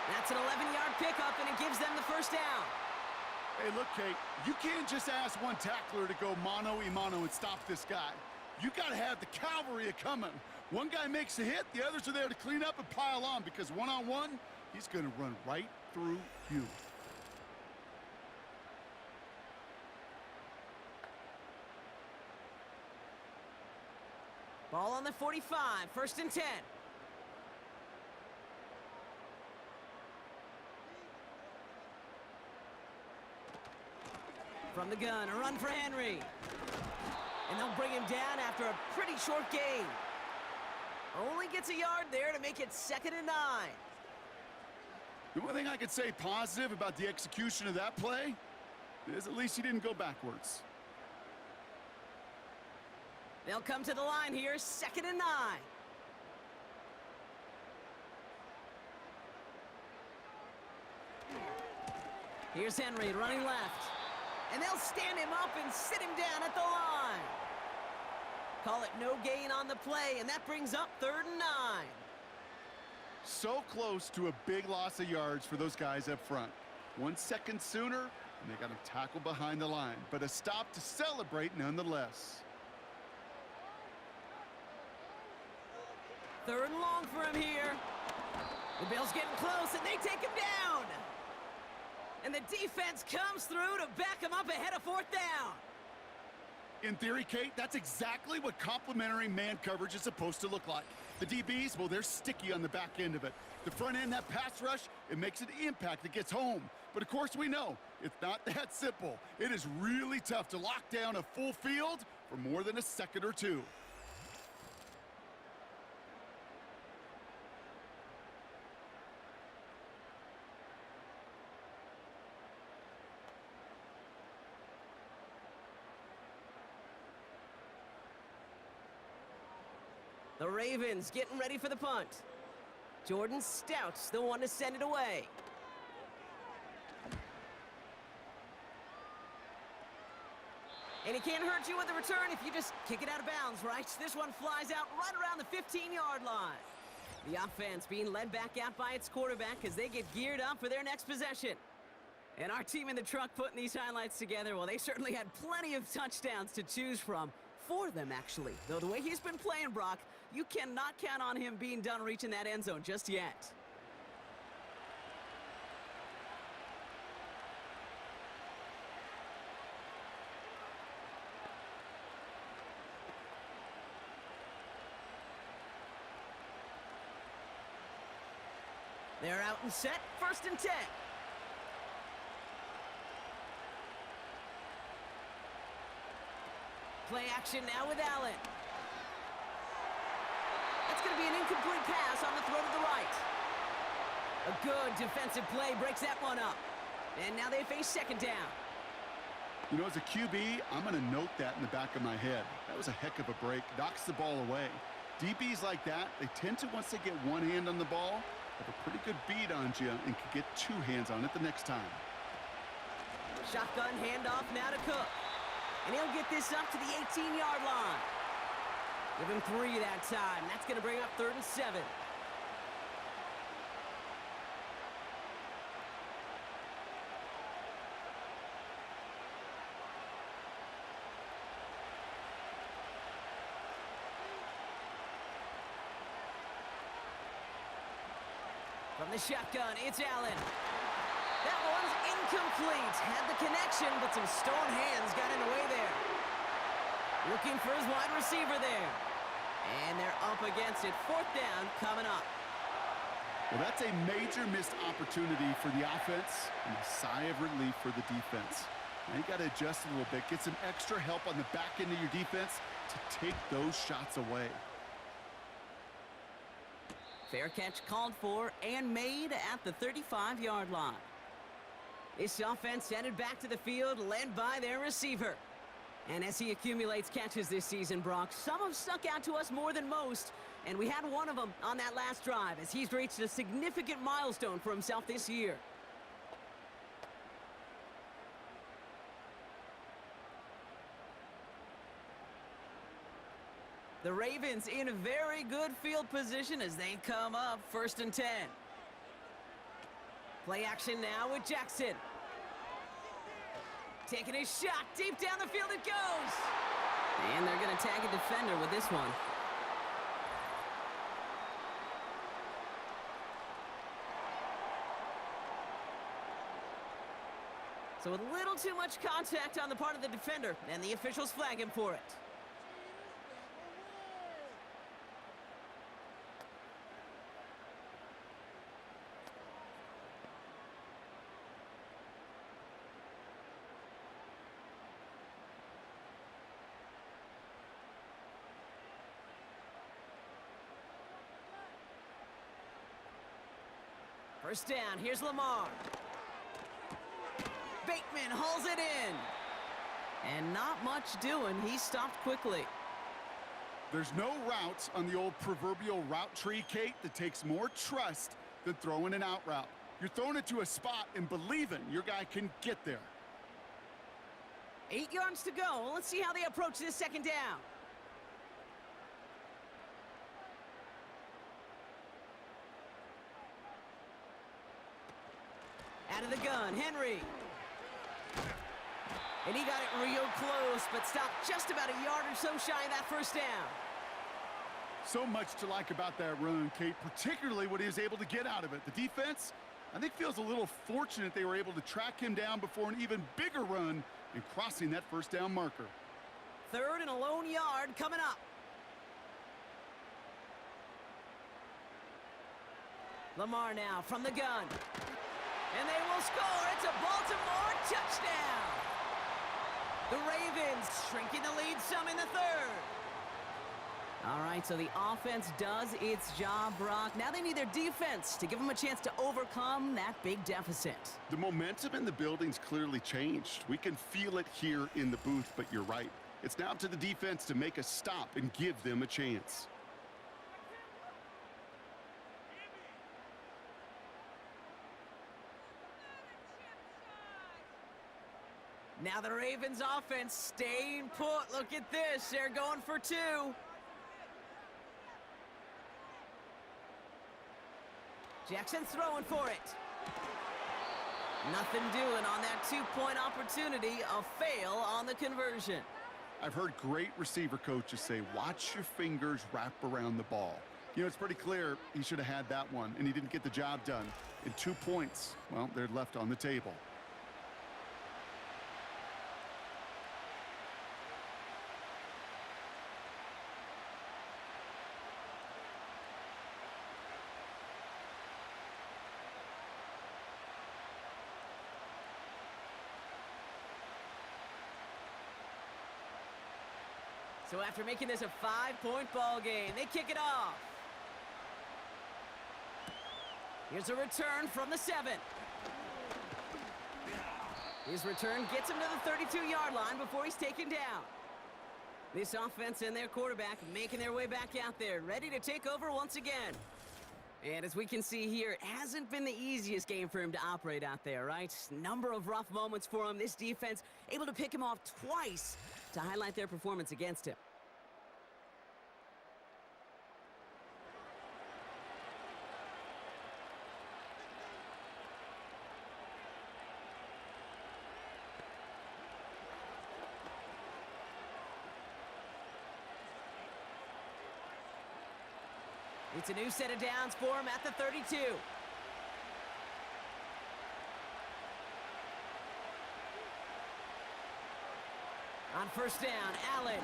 That's an 11-yard pickup, and it gives them the first down. Hey, look, Kate, you can't just ask one tackler to go mano-a-mano and stop this guy. You got to have the cavalry coming. One guy makes a hit, the others are there to clean up and pile on, because one-on-one, he's going to run right through you. Ball on the 45, 1st and 10. From the gun, a run for Henry. And they'll bring him down after a pretty short gain. Only gets a yard there to make it 2nd and 9. The only thing I could say positive about the execution of that play is at least he didn't go backwards. They'll come to the line here, 2nd and 9. Here's Henry running left. And they'll stand him up and sit him down at the line. Call it no gain on the play, and that brings up 3rd and 9. So close to a big loss of yards for those guys up front. 1 second sooner, and they got to tackle behind the line. But a stop to celebrate nonetheless. Third and long for him here. The Bills getting close, and they take him down. And the defense comes through to back him up ahead of fourth down. In theory, Kate, that's exactly what complementary man coverage is supposed to look like. The DBs, well, they're sticky on the back end of it. The front end, that pass rush, it makes an impact that gets home. But of course we know, it's not that simple. It is really tough to lock down a full field for more than a second or two. The Ravens getting ready for the punt. Jordan Stout's the one to send it away. And he can't hurt you with the return if you just kick it out of bounds, right? This one flies out right around the 15-yard line. The offense being led back out by its quarterback as they get geared up for their next possession. And our team in the truck putting these highlights together, well, they certainly had plenty of touchdowns to choose from. For them, actually. Though the way he's been playing, Brock, you cannot count on him being done reaching that end zone just yet. They're out and set, 1st and 10. Play action now with Allen. That's going to be an incomplete pass on the throw to the right. A good defensive play breaks that one up. And now they face 2nd down. You know, as a QB, I'm going to note that in the back of my head. That was a heck of a break. Knocks the ball away. DBs like that, they tend to, once they get one hand on the ball, have a pretty good beat on you and can get 2 hands on it the next time. Shotgun handoff now to Cook. And he'll get this up to the 18-yard line. Give him 3 that time. That's going to bring up 3rd and 7. From the shotgun, it's Allen. That one's incomplete. Had the connection, but some stone hands got in the way there. Looking for his wide receiver there. And they're up against it. 4th down coming up. Well, that's a major missed opportunity for the offense and a sigh of relief for the defense. Now you got to adjust a little bit. Get some extra help on the back end of your defense to take those shots away. Fair catch called for and made at the 35-yard line. This offense headed back to the field, led by their receiver. And as he accumulates catches this season, Brock, some have stuck out to us more than most. And we had one of them on that last drive as he's reached a significant milestone for himself this year. The Ravens in a very good field position as they come up 1st and 10. Play action now with Jackson. Taking a shot deep down the field it goes. And they're going to tag a defender with this one. So a little too much contact on the part of the defender, and the officials flag him for it. First down, here's Lamar. Bateman hauls it in. And not much doing. He stopped quickly. There's no route on the old proverbial route tree, Kate, that takes more trust than throwing an out route. You're throwing it to a spot and believing your guy can get there. 8 yards to go. Let's see how they approach this 2nd down. Out of the gun, Henry. And he got it real close, but stopped just about a yard or so shy of that 1st down. So much to like about that run, Kate, particularly what he was able to get out of it. The defense, I think, feels a little fortunate they were able to track him down before an even bigger run and crossing that first down marker. 3rd and a lone yard coming up. Lamar now from the gun. And they will score. It's a Baltimore touchdown. The Ravens shrinking the lead some in the 3rd. All right, so the offense does its job, Brock. Now they need their defense to give them a chance to overcome that big deficit. The momentum in the building's clearly changed. We can feel it here in the booth, but you're right. It's now up to the defense to make a stop and give them a chance. Now the Ravens offense staying put. Look at this. They're going for 2. Jackson's throwing for it. Nothing doing on that 2-point opportunity. A fail on the conversion. I've heard great receiver coaches say, watch your fingers wrap around the ball. You know, it's pretty clear he should have had that one, and he didn't get the job done. And 2 points, well, they're left on the table. So after making this a 5-point ball game, they kick it off. Here's a return from the 7. His return gets him to the 32-yard line before he's taken down. This offense and their quarterback making their way back out there, ready to take over once again. And as we can see here, it hasn't been the easiest game for him to operate out there, right? Number of rough moments for him. This defense able to pick him off twice to highlight their performance against him. It's a new set of downs for him at the 32. On first down, Allen.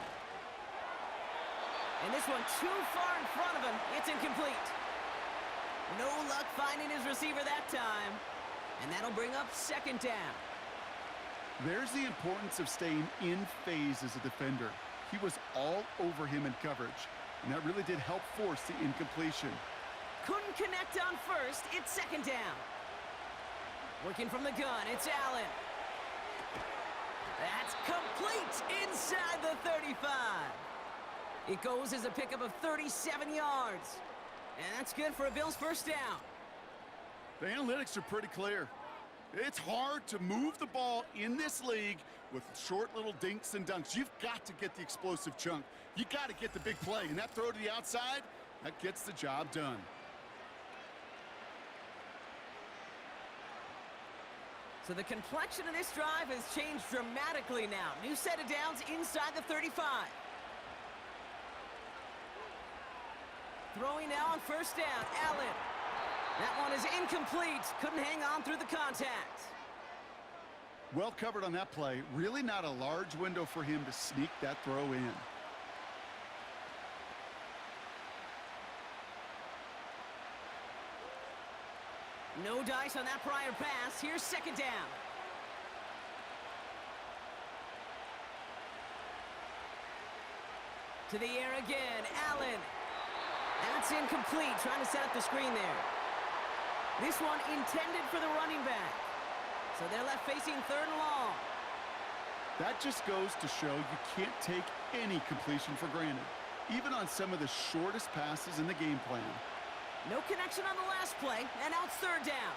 And this one too far in front of him. It's incomplete. No luck finding his receiver that time. And that'll bring up 2nd down. There's the importance of staying in phase as a defender. He was all over him in coverage, and that really did help force the incompletion. Couldn't connect on first. It's 2nd down. Working from the gun, it's Allen. That's complete inside the 35. It goes as a pickup of 37 yards. And that's good for a Bills first down. The analytics are pretty clear. It's hard to move the ball in this league with short little dinks and dunks. You've got to get the explosive chunk. You got to get the big play. And that throw to the outside, that gets the job done. So the complexion of this drive has changed dramatically now. New set of downs inside the 35. Throwing now on first down, Allen. That one is incomplete. Couldn't hang on through the contact. Well covered on that play. Really not a large window for him to sneak that throw in. No dice on that prior pass. Here's 2nd down. To the air again, Allen. That's incomplete, trying to set up the screen there. This one intended for the running back. So they're left facing 3rd and long. That just goes to show you can't take any completion for granted, even on some of the shortest passes in the game plan. No connection on the last play, and now it's 3rd down.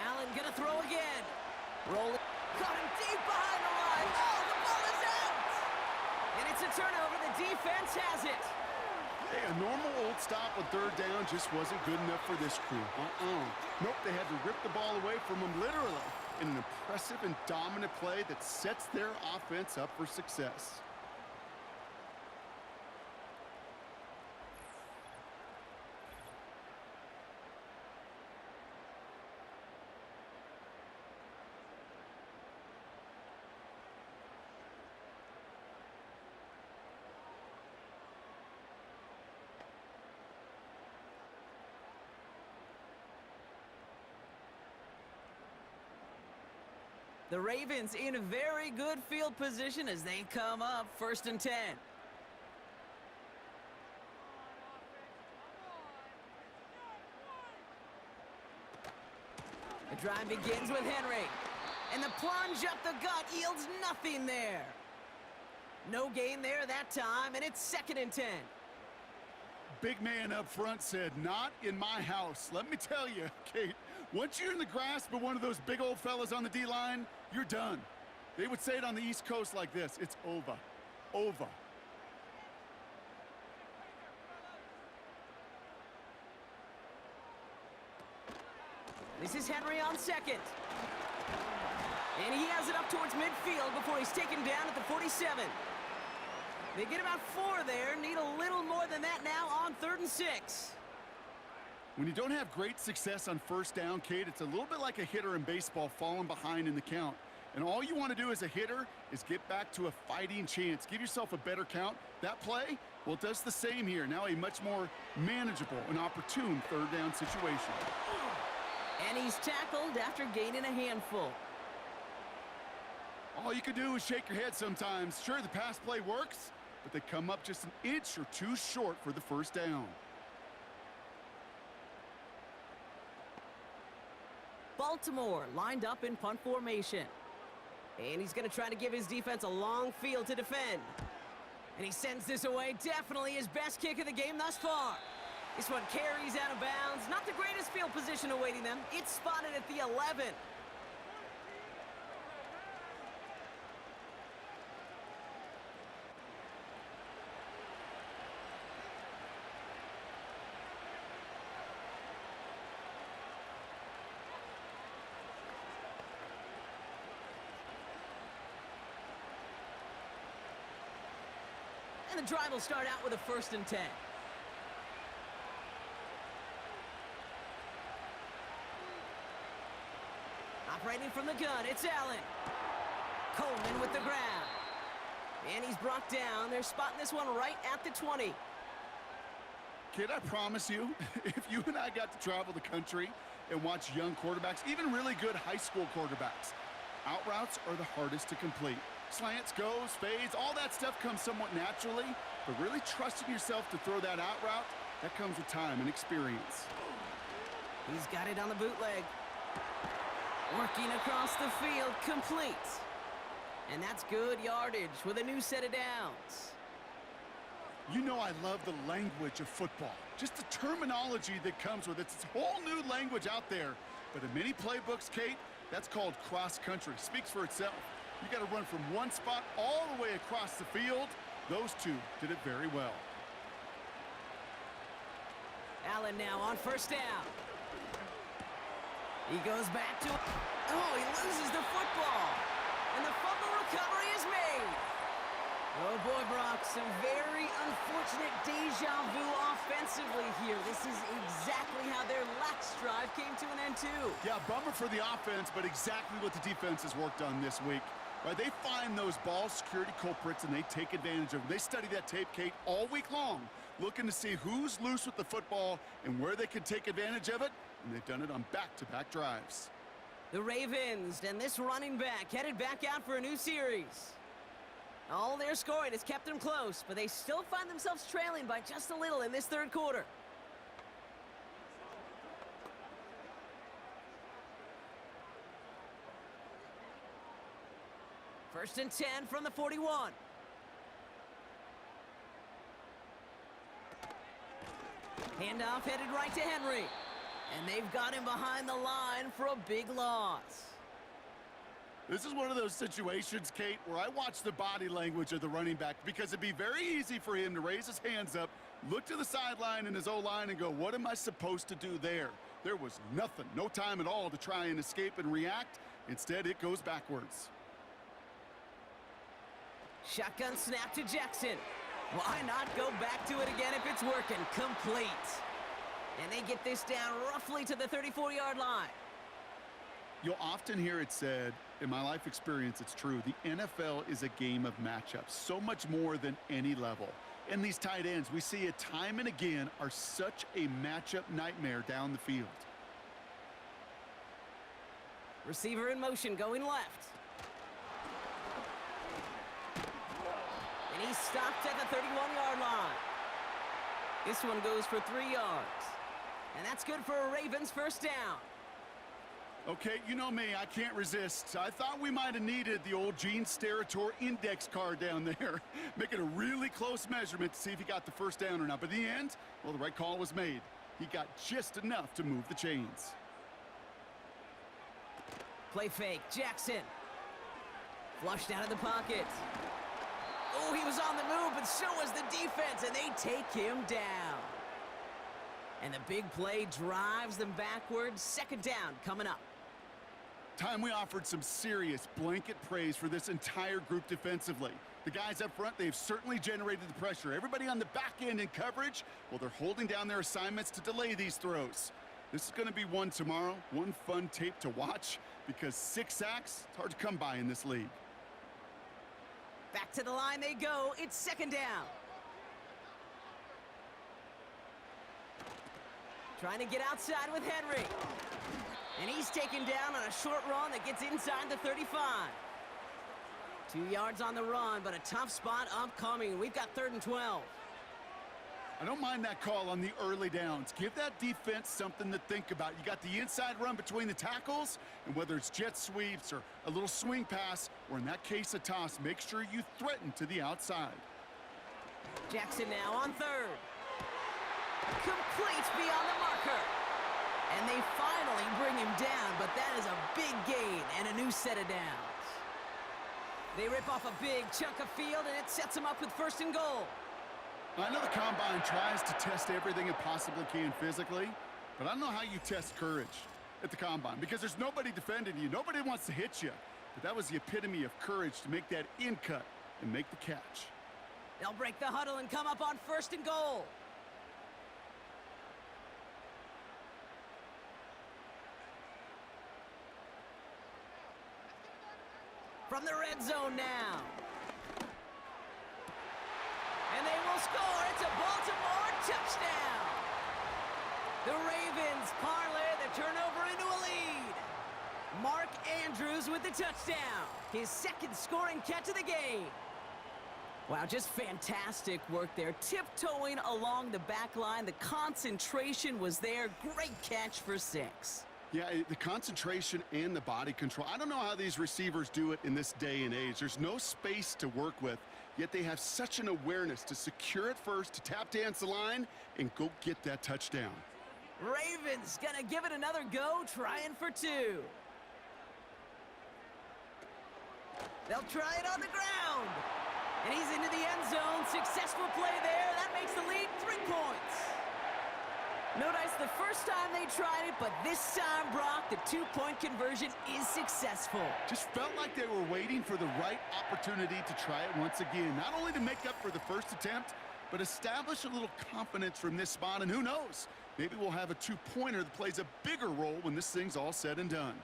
Allen gonna throw again. Rolling. Caught him deep behind the line. Oh, the ball is out! And it's a turnover. The defense has it. Hey, a normal old stop on 3rd down just wasn't good enough for this crew. Nope, they had to rip the ball away from him literally. in an impressive and dominant play that sets their offense up for success. The Ravens in a very good field position as they come up 1st and 10. The drive begins with Henry. And the plunge up the gut yields nothing there. No gain there that time, and it's 2nd and 10. Big man up front said, "Not in my house." Let me tell you, Kate, once you're in the grasp of one of those big old fellas on the D-line, you're done. They would say it on the East Coast like this: it's over. Over. This is Henry on 2nd. And he has it up towards midfield before he's taken down at the 47. They get about 4 there, need a little more than that now on 3rd and 6. When you don't have great success on 1st down, Kate, it's a little bit like a hitter in baseball falling behind in the count. And all you want to do as a hitter is get back to a fighting chance. Give yourself a better count. That play, well, it does the same here. Now a much more manageable and opportune 3rd down situation. And he's tackled after gaining a handful. All you can do is shake your head sometimes. Sure, the pass play works, but they come up just an inch or two short for the 1st down. Baltimore lined up in punt formation. And he's going to try to give his defense a long field to defend. And he sends this away. Definitely his best kick of the game thus far. This one carries out of bounds. Not the greatest field position awaiting them. It's spotted at the 11. And the drive will start out with a 1st and 10. Operating from the gun, it's Allen. Coleman with the grab. And he's brought down. They're spotting this one right at the 20. Kid, I promise you, if you and I got to travel the country and watch young quarterbacks, even really good high school quarterbacks, out routes are the hardest to complete. Slants, goes, fades, all that stuff comes somewhat naturally, but really trusting yourself to throw that out route, that comes with time and experience. He's got it on the bootleg. Working across the field, complete. And that's good yardage with a new set of downs. You know I love the language of football. Just the terminology that comes with it. It's a whole new language out there. But in many playbooks, Kate, that's called cross-country. Speaks for itself. You got to run from one spot all the way across the field. Those two did it very well. Allen now on 1st down. He goes back to... Oh, he loses the football. And the fumble recovery is made. Oh, boy, Brock, some very unfortunate deja vu offensively here. This is exactly how their lax drive came to an end, too. Yeah, bummer for the offense, but exactly what the defense has worked on this week. Right, they find those ball security culprits, and they take advantage of them. They study that tape, Kate, all week long, looking to see who's loose with the football and where they can take advantage of it, and they've done it on back-to-back drives. The Ravens and this running back headed back out for a new series. All their scoring has kept them close, but they still find themselves trailing by just a little in this 3rd quarter. First and 10 from the 41. Handoff headed right to Henry. And they've got him behind the line for a big loss. This is one of those situations, Kate, where I watch the body language of the running back, because it'd be very easy for him to raise his hands up, look to the sideline in his O-line and go, what am I supposed to do there? There was nothing, no time at all to try and escape and react. Instead, it goes backwards. Shotgun snap to Jackson. Why not go back to it again if it's working? Complete. And they get this down roughly to the 34-yard line. You'll often hear it said, in my life experience, it's true, the NFL is a game of matchups, so much more than any level. And these tight ends, we see it time and again, are such a matchup nightmare down the field. Receiver in motion, going left. And he's stopped at the 31-yard line. This one goes for 3 yards. And that's good for a Ravens first down. Okay, you know me, I can't resist. I thought we might have needed the old Gene Steratore index card down there, making a really close measurement to see if he got the first down or not. But in the end, well, the right call was made. He got just enough to move the chains. Play fake, Jackson. Flushed out of the pocket. Oh, he was on the move, but so was the defense, and they take him down. And the big play drives them backwards. Second down coming up. Time we offered some serious blanket praise for this entire group defensively. The guys up front, they've certainly generated the pressure. Everybody on the back end in coverage, well, they're holding down their assignments to delay these throws. This is going to be one tomorrow, one fun tape to watch, because 6 sacks, it's hard to come by in this league. Back to the line they go. It's second down. Trying to get outside with Henry. And he's taken down on a short run that gets inside the 35. 2 yards on the run, but a tough spot upcoming. We've got 3rd and 12. I don't mind that call on the early downs. Give that defense something to think about. You got the inside run between the tackles, and whether it's jet sweeps or a little swing pass, or in that case a toss, make sure you threaten to the outside. Jackson now on 3rd. Complete beyond the marker. And they finally bring him down, but that is a big gain and a new set of downs. They rip off a big chunk of field, and it sets them up with 1st and goal. I know the Combine tries to test everything it possibly can physically, but I don't know how you test courage at the Combine, because there's nobody defending you. Nobody wants to hit you. But that was the epitome of courage to make that in cut and make the catch. They'll break the huddle and come up on 1st and goal. From the red zone now. And they will score. It's a Baltimore touchdown. The Ravens parlay the turnover into a lead. Mark Andrews with the touchdown. His 2nd scoring catch of the game. Wow, just fantastic work there. Tiptoeing along the back line. The concentration was there. Great catch for 6. Yeah, the concentration and the body control. I don't know how these receivers do it in this day and age. There's no space to work with, yet they have such an awareness to secure it first, to tap dance the line, and go get that touchdown. Ravens gonna give it another go, trying for 2. They'll try it on the ground. And he's into the end zone. Successful play there. That makes the lead 3 points. Notice the first time they tried it, but this time, Brock, the 2-point conversion is successful. Just felt like they were waiting for the right opportunity to try it once again. Not only to make up for the first attempt, but establish a little confidence from this spot. And who knows, maybe we'll have a 2-pointer that plays a bigger role when this thing's all said and done.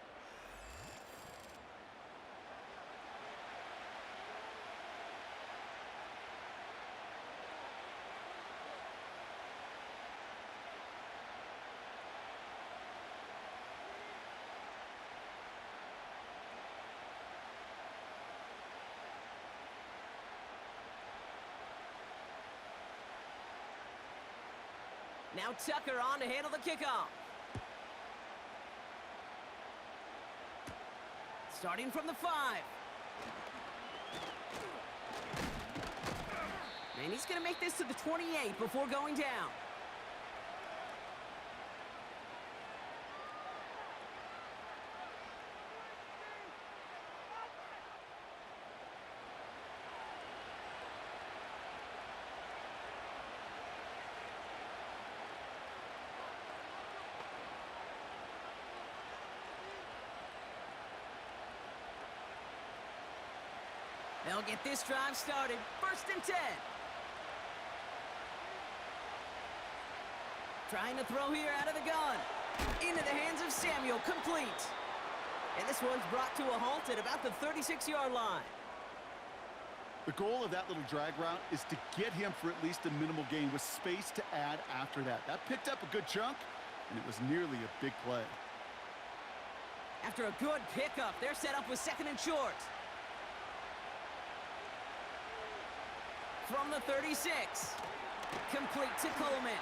Now Tucker on to handle the kickoff. Starting from the 5. And he's going to make this to the 28 before going down. They'll get this drive started. 1st and 10. Trying to throw here out of the gun. Into the hands of Samuel, complete. And this one's brought to a halt at about the 36-yard line. The goal of that little drag route is to get him for at least a minimal gain with space to add after that. That picked up a good chunk, and it was nearly a big play. After a good pickup, they're set up with 2nd and short. From the 36, complete to Coleman.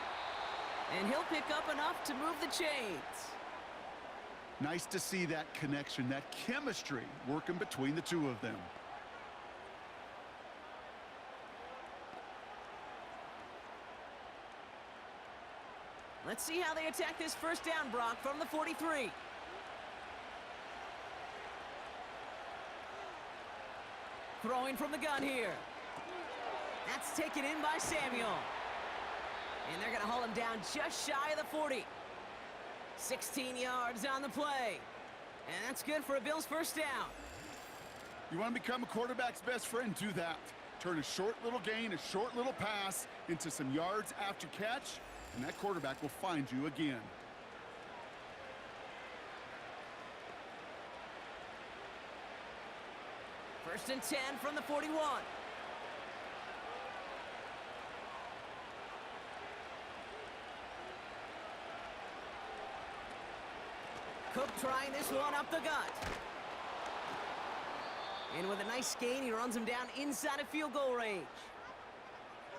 And he'll pick up enough to move the chains. Nice to see that connection, that chemistry working between the two of them. Let's see how they attack this 1st down, Brock, from the 43. Throwing from the gun here. That's taken in by Samuel. And they're going to haul him down just shy of the 40. 16 yards on the play. And that's good for a Bills 1st down. You want to become a quarterback's best friend, do that. Turn a short little gain, a short little pass into some yards after catch, and that quarterback will find you again. First and 10 from the 41. Cook trying this one up the gut. And with a nice gain, he runs him down inside of field goal range.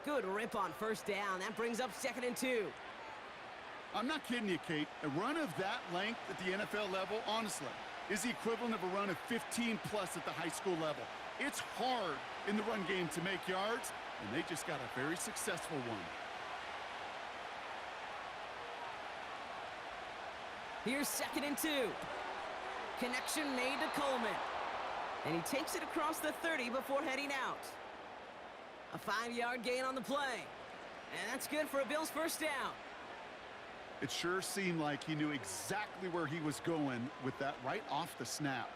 Good rip on 1st down. That brings up 2nd and 2. I'm not kidding you, Kate. A run of that length at the NFL level, honestly, is the equivalent of a run of 15-plus at the high school level. It's hard in the run game to make yards, and they just got a very successful one. Here's 2nd and 2. Connection made to Coleman. And he takes it across the 30 before heading out. A 5-yard gain on the play. And that's good for a Bills 1st down. It sure seemed like he knew exactly where he was going with that right off the snap.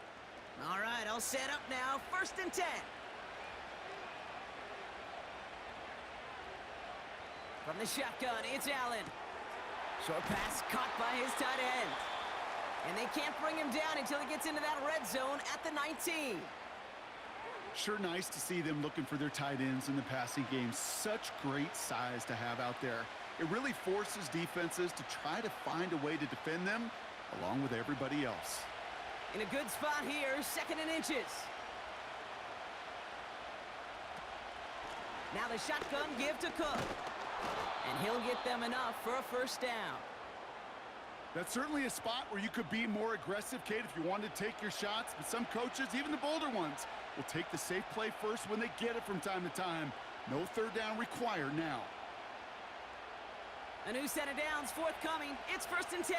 All right, I'll set up now. 1st and 10. From the shotgun, it's Allen. Short pass caught by his tight end. And they can't bring him down until he gets into that red zone at the 19. Sure nice to see them looking for their tight ends in the passing game. Such great size to have out there. It really forces defenses to try to find a way to defend them along with everybody else. In a good spot here, 2nd and inches. Now the shotgun give to Cook. And he'll get them enough for a 1st down. That's certainly a spot where you could be more aggressive, Kate, if you wanted to take your shots. But some coaches, even the bolder ones, will take the safe play first when they get it from time to time. No 3rd down required now. A new set of downs forthcoming. It's 1st and 10.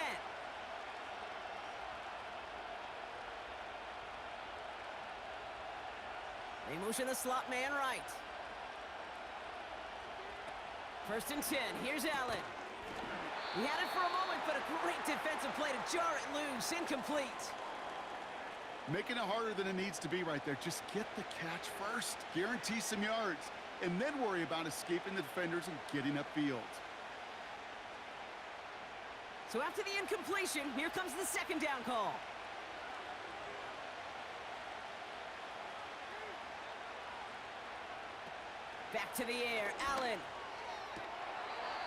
They motion the slot man right. 1st and 10. Here's Allen. He had it for a moment, but a great defensive play to jar it loose. Incomplete. Making it harder than it needs to be right there. Just get the catch first. Guarantee some yards. And then worry about escaping the defenders and getting upfield. So after the incompletion, here comes the 2nd down call. Back to the air, Allen.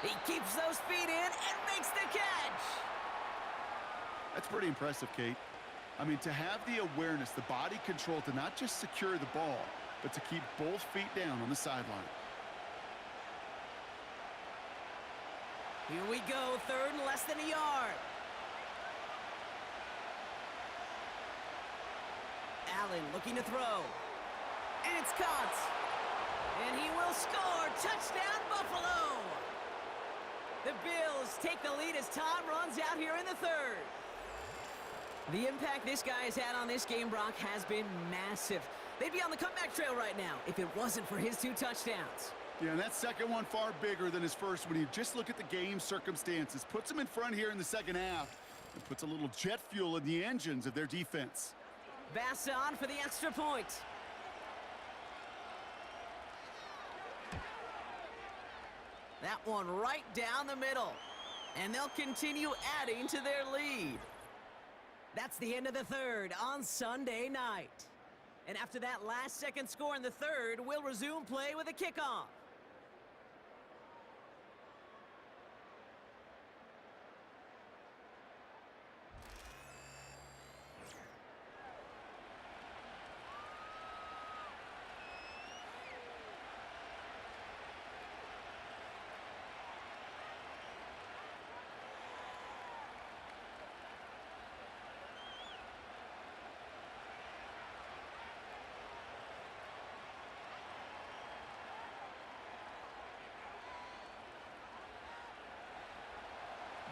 He keeps those feet in and makes the catch. That's pretty impressive, Kate. I mean, to have the awareness, the body control to not just secure the ball, but to keep both feet down on the sideline. Here we go, 3rd and less than a yard. Allen looking to throw. And it's caught. And he will score. Touchdown, Buffalo. The Bills take the lead as time runs out here in the 3rd. The impact this guy has had on this game, Brock, has been massive. They'd be on the comeback trail right now if it wasn't for his 2 touchdowns. Yeah, and that second one far bigger than his first when you just look at the game circumstances. Puts them in front here in the 2nd half and puts a little jet fuel in the engines of their defense. Bass on for the extra point. That one right down the middle. And they'll continue adding to their lead. That's the end of the third on Sunday night. And after that last-second score in the third, we'll resume play with a kickoff.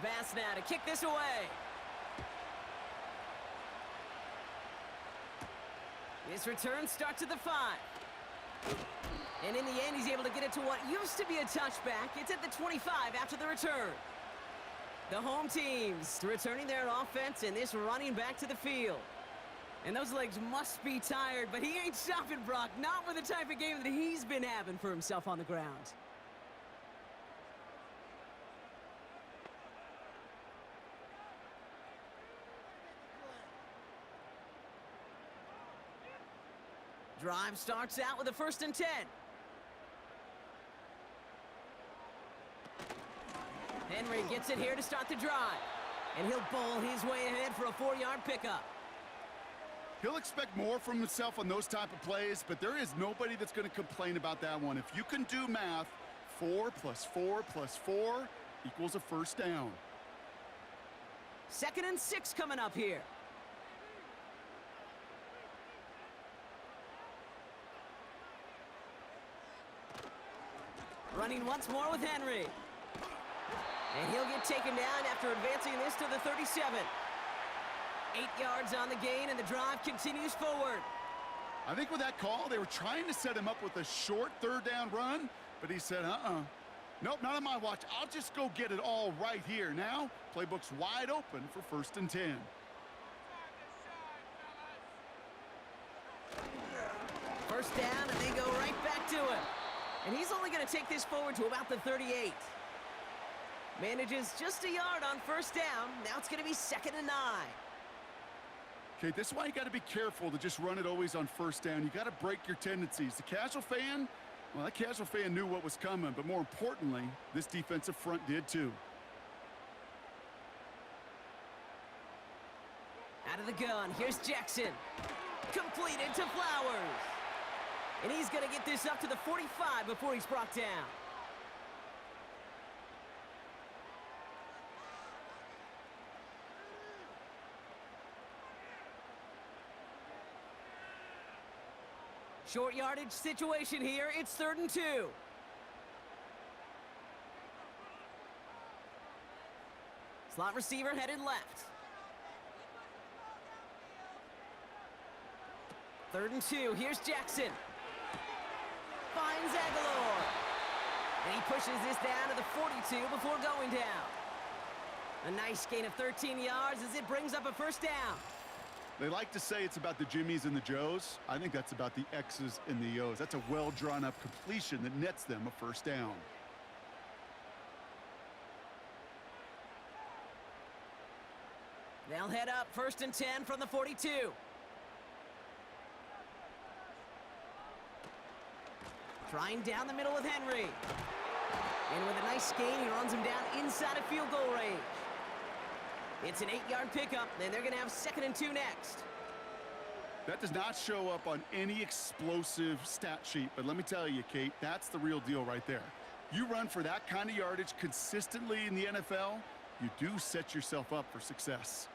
Bass now to kick this away. This return starts at the 5. And in the end, he's able to get it to what used to be a touchback. It's at the 25 after the return. The home teams returning their offense and this running back to the field. And those legs must be tired, but he ain't stopping, Brock. Not with the type of game that he's been having for himself on the ground. Drive starts out with a 1st and 10. Henry gets it here to start the drive. And he'll bowl his way ahead for a 4-yard pickup. He'll expect more from himself on those type of plays, but there is nobody that's going to complain about that one. If you can do math, 4 plus 4 plus 4 equals a 1st down. 2nd and 6 coming up here. Running once more with Henry. And he'll get taken down after advancing this to the 37. 8 yards on the gain, and the drive continues forward. I think with that call, they were trying to set him up with a short 3rd down run, but he said, nope, not on my watch. I'll just go get it all right here. Now, playbook's wide open for 1st and 10. First down, and they go right back to him. And he's only going to take this forward to about the 38. Manages just a yard on 1st down. Now it's going to be 2nd and 9. Okay, this is why you got to be careful to just run it always on 1st down. You got to break your tendencies. The casual fan, well, that casual fan knew what was coming, but more importantly, this defensive front did too. Out of the gun, here's Jackson. Completed to Flowers. And he's going to get this up to the 45 before he's brought down. Short yardage situation here. It's 3rd and 2. Slot receiver headed left. 3rd and 2. Here's Jackson. Finds Aguilar. And he pushes this down to the 42 before going down. A nice gain of 13 yards as it brings up a 1st down. They like to say it's about the Jimmies and the Joes. I think that's about the X's and the O's. That's a well-drawn-up completion that nets them a 1st down. They'll head up 1st and 10 from the 42. Trying down the middle with Henry. And with a nice gain, he runs him down inside of field goal range. It's an 8-yard pickup, and they're going to have 2nd and 2 next. That does not show up on any explosive stat sheet, but let me tell you, Kate, that's the real deal right there. You run for that kind of yardage consistently in the NFL, you do set yourself up for success.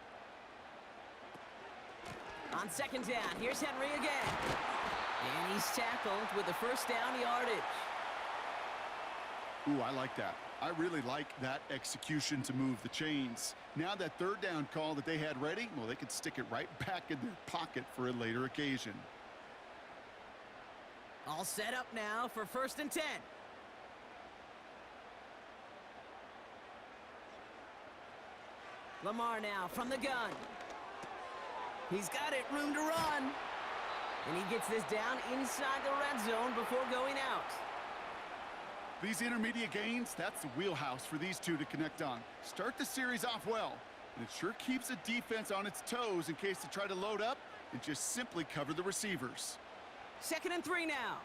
On 2nd down, here's Henry again. And he's tackled with the 1st down yardage. Ooh, I like that. I really like that execution to move the chains. Now that 3rd down call that they had ready, well, they could stick it right back in their pocket for a later occasion. All set up now for 1st and 10. Lamar now from the gun. He's got it, room to run. And he gets this down inside the red zone before going out. These intermediate gains, that's the wheelhouse for these two to connect on. Start the series off well, and it sure keeps the defense on its toes in case they try to load up and just simply cover the receivers. 2nd and 3 now.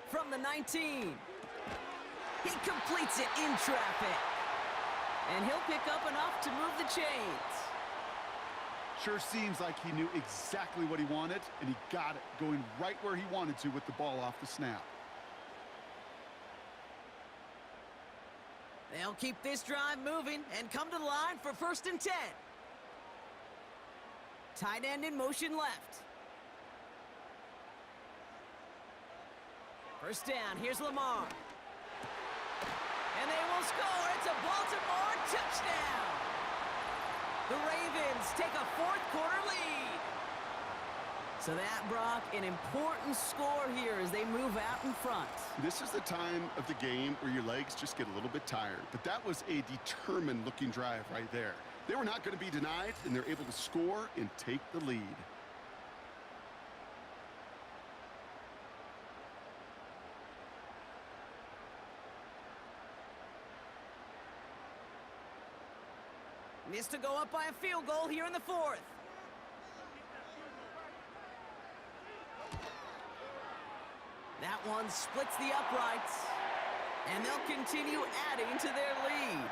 From the 19. He completes it in traffic. And he'll pick up enough to move the chains. Sure seems like he knew exactly what he wanted, and he got it, going right where he wanted to with the ball off the snap. They'll keep this drive moving and come to the line for 1st and 10. Tight end in motion left. 1st down, here's Lamar. And they will score. It's a Baltimore touchdown. The Ravens take a 4th quarter lead. So that, Brock, an important score here as they move out in front. This is the time of the game where your legs just get a little bit tired. But that was a determined-looking drive right there. They were not going to be denied, and they're able to score and take the lead. Missed to go up by a field goal here in the 4th. That one splits the uprights, and they'll continue adding to their lead.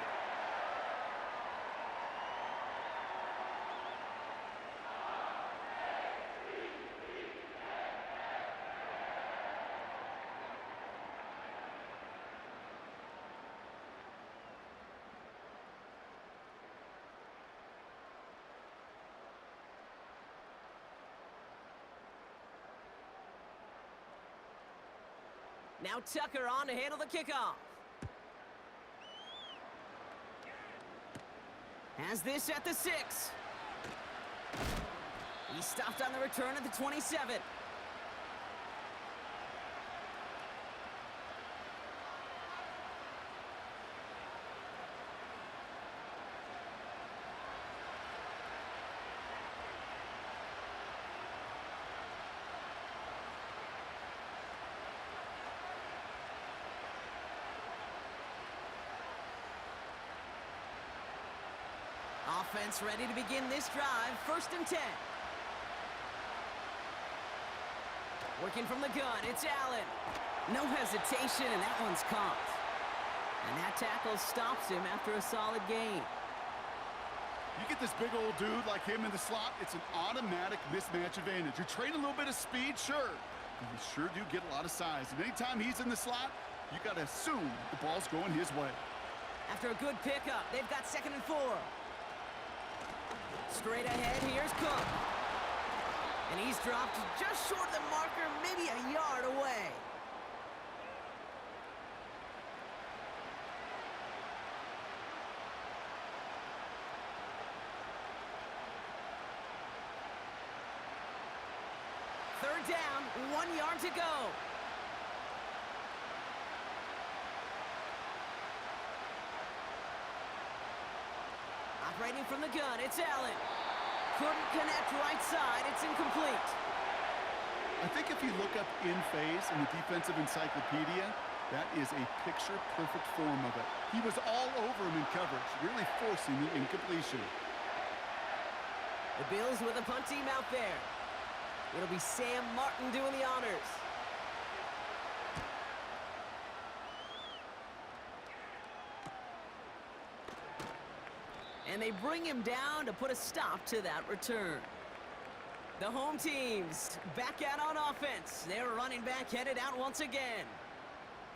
Now Tucker on to handle the kickoff. Has this at the 6. He stopped on the return at the 27. Offense ready to begin this drive. 1st and 10. Working from the gun, it's Allen. No hesitation, and that one's caught. And that tackle stops him after a solid gain. You get this big old dude like him in the slot, it's an automatic mismatch advantage. You're trading a little bit of speed, sure, but you sure do get a lot of size. And anytime he's in the slot, you got to assume the ball's going his way. After a good pickup, they've got 2nd and 4. Straight ahead, here's Cook. And he's dropped just short of the marker, maybe a yard away. Third down, 1 yard to go. Operating from the gun, it's Allen. Couldn't connect right side, it's incomplete. I think if you look up in phase in the defensive encyclopedia, that is a picture-perfect form of it. He was all over him in coverage, really forcing the incompletion. The Bills with a punt team out there. It'll be Sam Martin doing the honors. And they bring him down to put a stop to that return. The home teams back out on offense. Their running back headed out once again.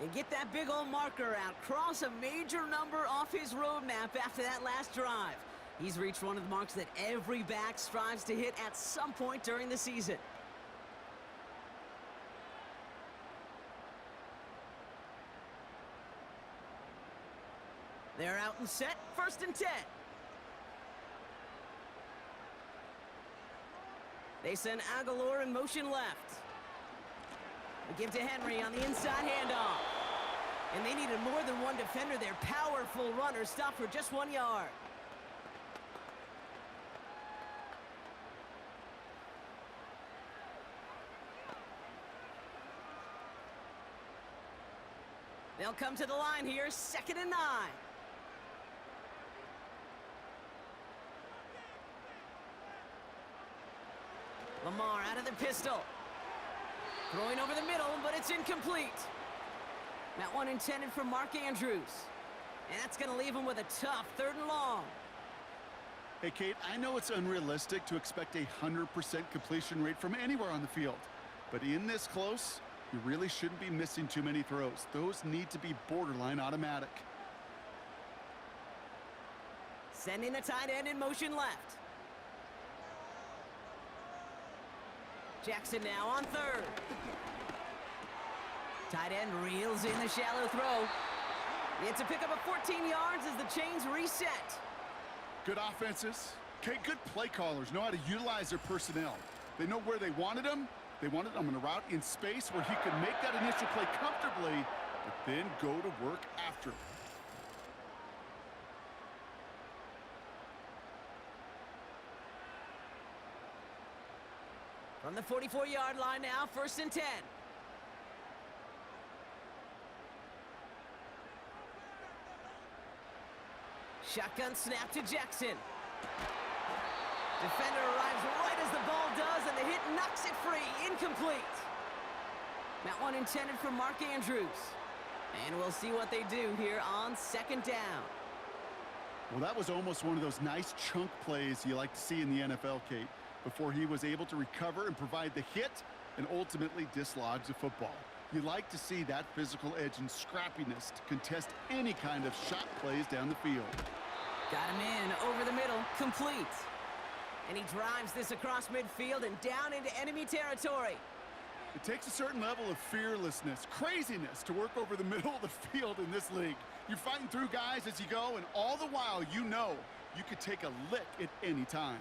And get that big old marker out. Cross a major number off his roadmap after that last drive. He's reached one of the marks that every back strives to hit at some point during the season. They're out and set. 1st and 10. They send Aguilar in motion left. They give to Henry on the inside handoff. And they needed more than one defender. Their powerful runner stopped for just 1 yard. They'll come to the line here, 2nd and 9. Lamar out of the pistol. Throwing over the middle, but it's incomplete. That one intended for Mark Andrews. And that's going to leave him with a tough 3rd and long. Hey, Kate, I know it's unrealistic to expect a 100% completion rate from anywhere on the field. But in this close, you really shouldn't be missing too many throws. Those need to be borderline automatic. Sending the tight end in motion left. Jackson now on 3rd. Tight end reels in the shallow throw. It's a pickup of 14 yards as the chains reset. Good offenses. Kate, good play callers know how to utilize their personnel. They know where they wanted them. They wanted them on a route in space where he could make that initial play comfortably, but then go to work after. From the 44-yard line now, 1st and 10. Shotgun snap to Jackson. Defender arrives right as the ball does, and the hit knocks it free. Incomplete. That one intended for Mark Andrews. And we'll see what they do here on 2nd down. Well, that was almost one of those nice chunk plays you like to see in the NFL, Kate, before he was able to recover and provide the hit and ultimately dislodge the football. You like to see that physical edge and scrappiness to contest any kind of shot plays down the field. Got him in, over the middle, complete. And he drives this across midfield and down into enemy territory. It takes a certain level of fearlessness, craziness to work over the middle of the field in this league. You're fighting through guys as you go, and all the while you know you could take a lick at any time.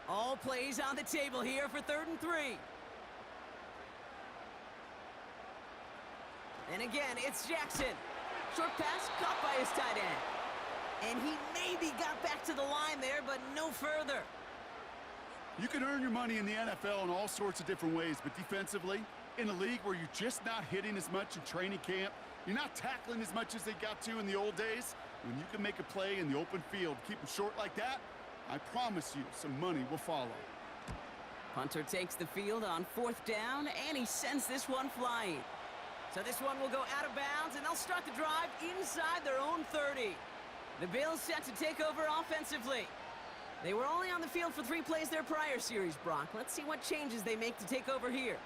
All plays on the table here for 3rd and 3. And again, it's Jackson. Short pass caught by his tight end. And he maybe got back to the line there, but no further. You can earn your money in the NFL in all sorts of different ways, but defensively, in a league where you're just not hitting as much in training camp, you're not tackling as much as they got to in the old days, when you can make a play in the open field, keep them short like that, I promise you some money will follow. Punter takes the field on 4th down, and he sends this one flying. So this one will go out of bounds, and they'll start the drive inside their own 30. The Bills set to take over offensively. They were only on the field for 3 plays their prior series, Brock. Let's see what changes they make to take over here.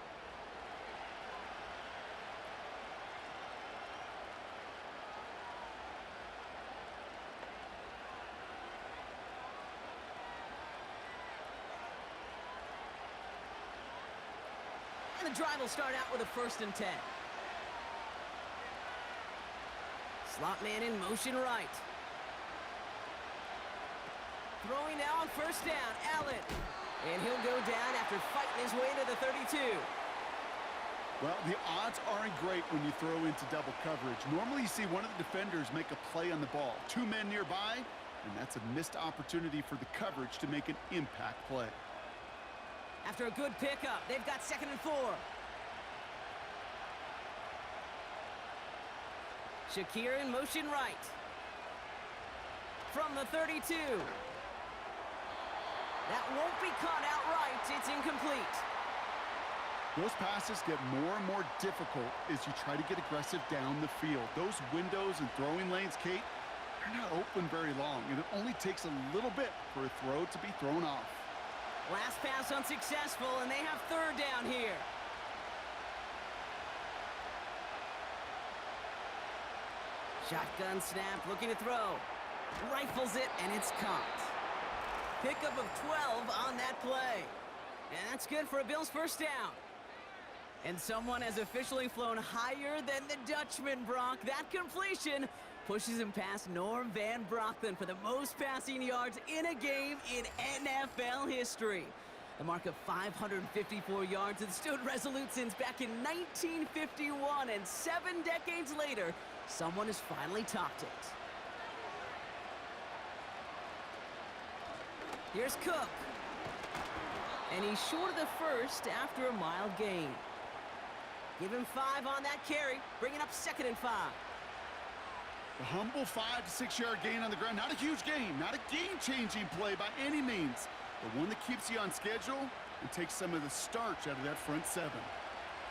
And the drive will start out with a 1st and 10. Slot man in motion right. Throwing now on 1st down, Allen. And he'll go down after fighting his way to the 32. Well, the odds aren't great when you throw into double coverage. Normally you see one of the defenders make a play on the ball. 2 men nearby, and that's a missed opportunity for the coverage to make an impact play. After a good pickup, they've got 2nd and 4. Shakir in motion right. From the 32. That won't be caught outright. It's incomplete. Those passes get more and more difficult as you try to get aggressive down the field. Those windows and throwing lanes, Kate, they're not open very long, and it only takes a little bit for a throw to be thrown off. Last pass unsuccessful, and they have 3rd down here. Shotgun snap, looking to throw. Rifles it, and it's caught. Pickup of 12 on that play. And that's good for a Bills 1st down. And someone has officially flown higher than the Dutchman, Brock. That completion pushes him past Norm Van Brocklin for the most passing yards in a game in NFL history. The mark of 554 yards had stood resolute since back in 1951, and 7 decades later, someone has finally topped it. Here's Cook. And he's short of the 1st after a mild gain. Give him 5 on that carry, bringing up 2nd and 5. The humble 5 to 6 yard gain on the ground. Not a huge gain, not a game-changing play by any means, but one that keeps you on schedule and takes some of the starch out of that front seven.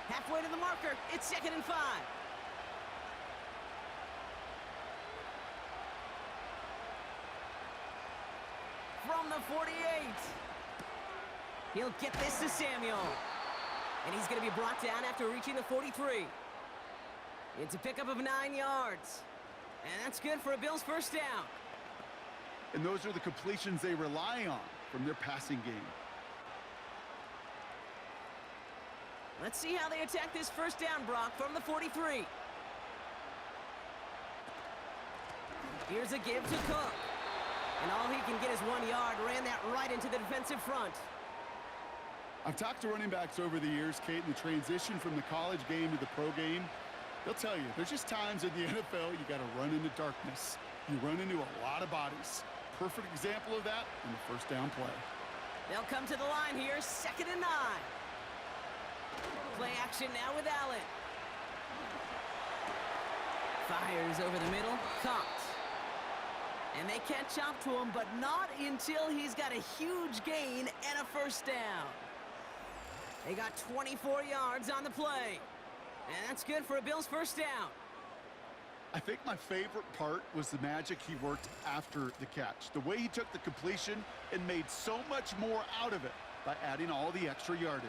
Halfway to the marker. It's 2nd and 5. From the 48. He'll get this to Samuel. And he's going to be brought down after reaching the 43. It's a pickup of 9 yards. And that's good for a Bills first down. And those are the completions they rely on from their passing game. Let's see how they attack this first down, Brock, from the 43. Here's a give to Cook. And all he can get is 1 yard. Ran that right into the defensive front. I've talked to running backs over the years, Kate, in the transition from the college game to the pro game. They'll tell you, there's just times in the NFL you got to run into darkness. You run into a lot of bodies. Perfect example of that in the first down play. They'll come to the line here, 2nd and 9. Play action now with Allen. Fires over the middle, caught. And they catch up to him, but not until he's got a huge gain and a first down. They got 24 yards on the play. And that's good for a Bills first down. I think my favorite part was the magic he worked after the catch. The way he took the completion and made so much more out of it by adding all the extra yardage.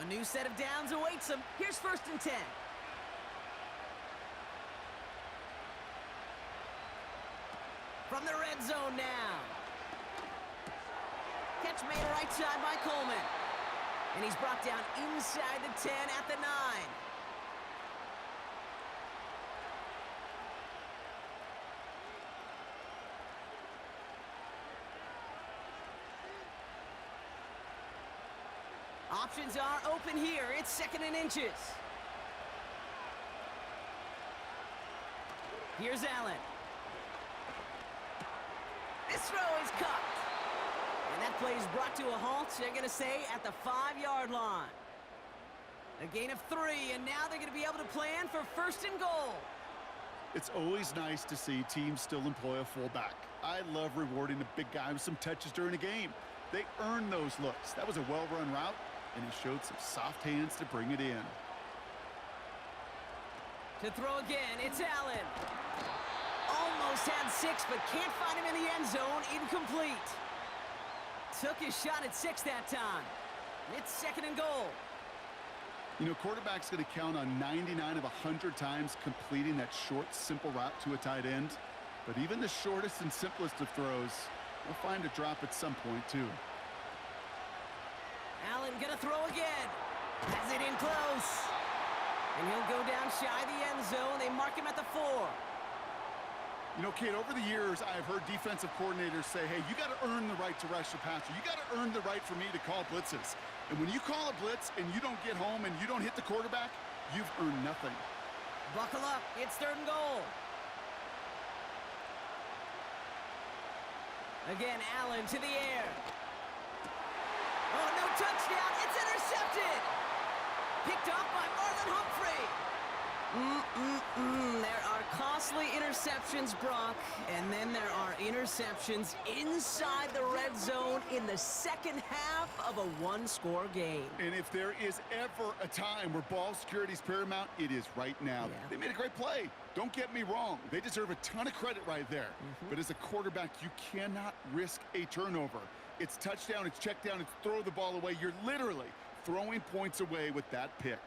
A new set of downs awaits him. Here's 1st and 10. From the red zone now. Catch made right side by Coleman. And he's brought down inside the 10 at the 9. Options are open here. It's 2nd and inches. Here's Allen. This throw is caught. And that play is brought to a halt, they're going to say, at the 5-yard line. A gain of 3, and now they're going to be able to plan for 1st and goal. It's always nice to see teams still employ a fullback. I love rewarding the big guy with some touches during a game. They earn those looks. That was a well-run route, and he showed some soft hands to bring it in. To throw again, it's Allen. Almost had 6, but can't find him in the end zone. Incomplete. Took his shot at 6 that time. It's 2nd and goal. You know, quarterback's going to count on 99 of 100 times completing that short, simple route to a tight end. But even the shortest and simplest of throws will find a drop at some point, too. Allen gonna throw again. Has it in close. And he'll go down shy of the end zone. They mark him at the 4. You know, Kate, over the years, I've heard defensive coordinators say, hey, you got to earn the right to rush the passer. You got to earn the right for me to call blitzes. And when you call a blitz and you don't get home and you don't hit the quarterback, you've earned nothing. Buckle up. It's 3rd and goal. Again, Allen to the air. Oh, no touchdown. It's intercepted. Picked off by Marlon Humphrey. There are costly interceptions, Brock, and then there are interceptions inside the red zone in the second half of a 1-score game. And if there is ever a time where ball security is paramount, it is right now. Yeah. They made a great play. Don't get me wrong. They deserve a ton of credit right there. But as a quarterback, you cannot risk a turnover. It's touchdown, it's check down, it's throw the ball away. You're literally throwing points away with that pick.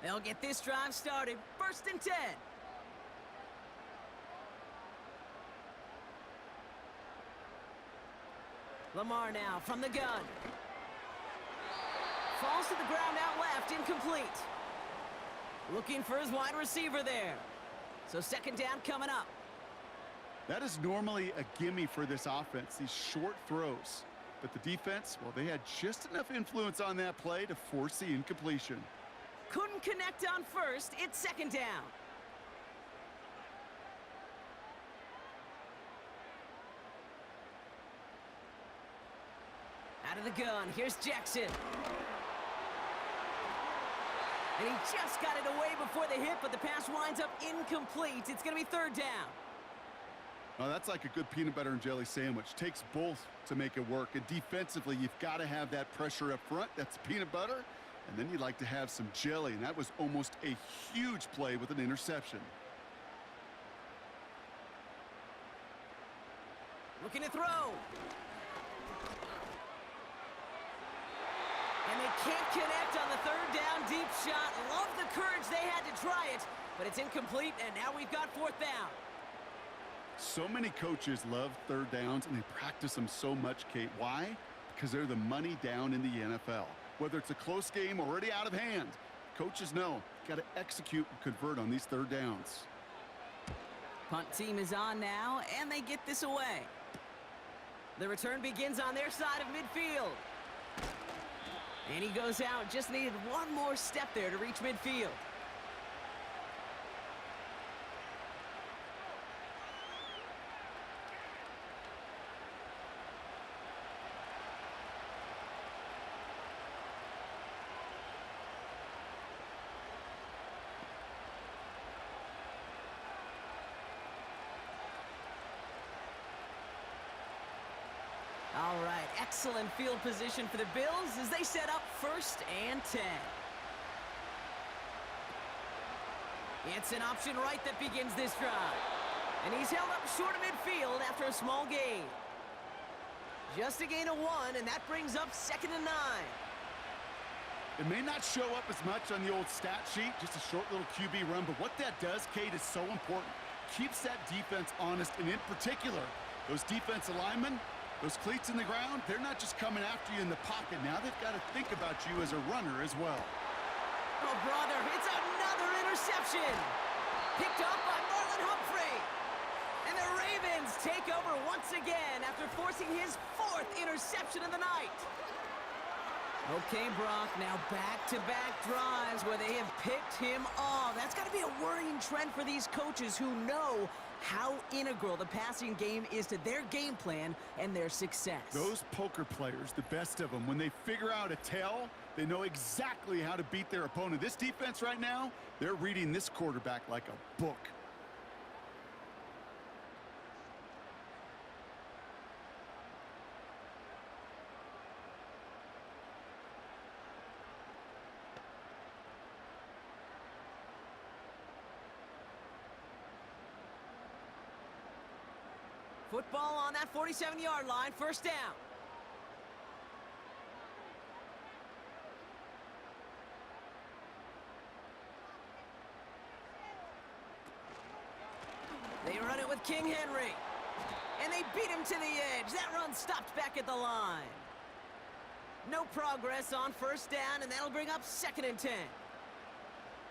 They'll get this drive started. 1st and 10. Lamar now from the gun. Falls to the ground out left, incomplete. Looking for his wide receiver there. So 2nd down coming up. That is normally a gimme for this offense, these short throws. But the defense, well, they had just enough influence on that play to force the incompletion. Couldn't connect on 1st. It's 2nd down. Out of the gun, here's Jackson. And he just got it away before the hit, but the pass winds up incomplete. It's going to be third down. Oh, that's like a good peanut butter and jelly sandwich. Takes both to make it work. And defensively, you've got to have that pressure up front. That's peanut butter. And then you'd like to have some jelly. And that was almost a huge play with an interception. Looking to throw. And they can't connect on the third down deep shot. Love the courage they had to try it, but it's incomplete, and now we've got fourth down. So many coaches love third downs, and they practice them so much, Kate. Why? Because they're the money down in the NFL. Whether it's a close game already out of hand, coaches know got to execute and convert on these third downs. Punt team is on now, and they get this away. The return begins on their side of midfield. And he goes out, just needed one more step there to reach midfield. All right, excellent field position for the Bills as they set up 1st and 10. It's an option right that begins this drive. And he's held up short of midfield after a small gain. Just a gain of 1, and that brings up 2nd and 9. It may not show up as much on the old stat sheet, just a short little QB run, but what that does, Kate, is so important. Keeps that defense honest, and in particular, those defensive linemen, those cleats in the ground, they're not just coming after you in the pocket. Now they've got to think about you as a runner as well. Oh, brother, it's another interception. Picked up by Marlon Humphrey. And the Ravens take over once again after forcing his 4th interception of the night. Okay, Brock, now back-to-back drives where they have picked him off. That's got to be a worrying trend for these coaches who know how integral the passing game is to their game plan and their success. Those poker players, the best of them, when they figure out a tell, they know exactly how to beat their opponent. This defense right now, they're reading this quarterback like a book. Football on that 47-yard line, 1st down. They run it with King Henry. And they beat him to the edge. That run stopped back at the line. No progress on 1st down, and that'll bring up 2nd and 10.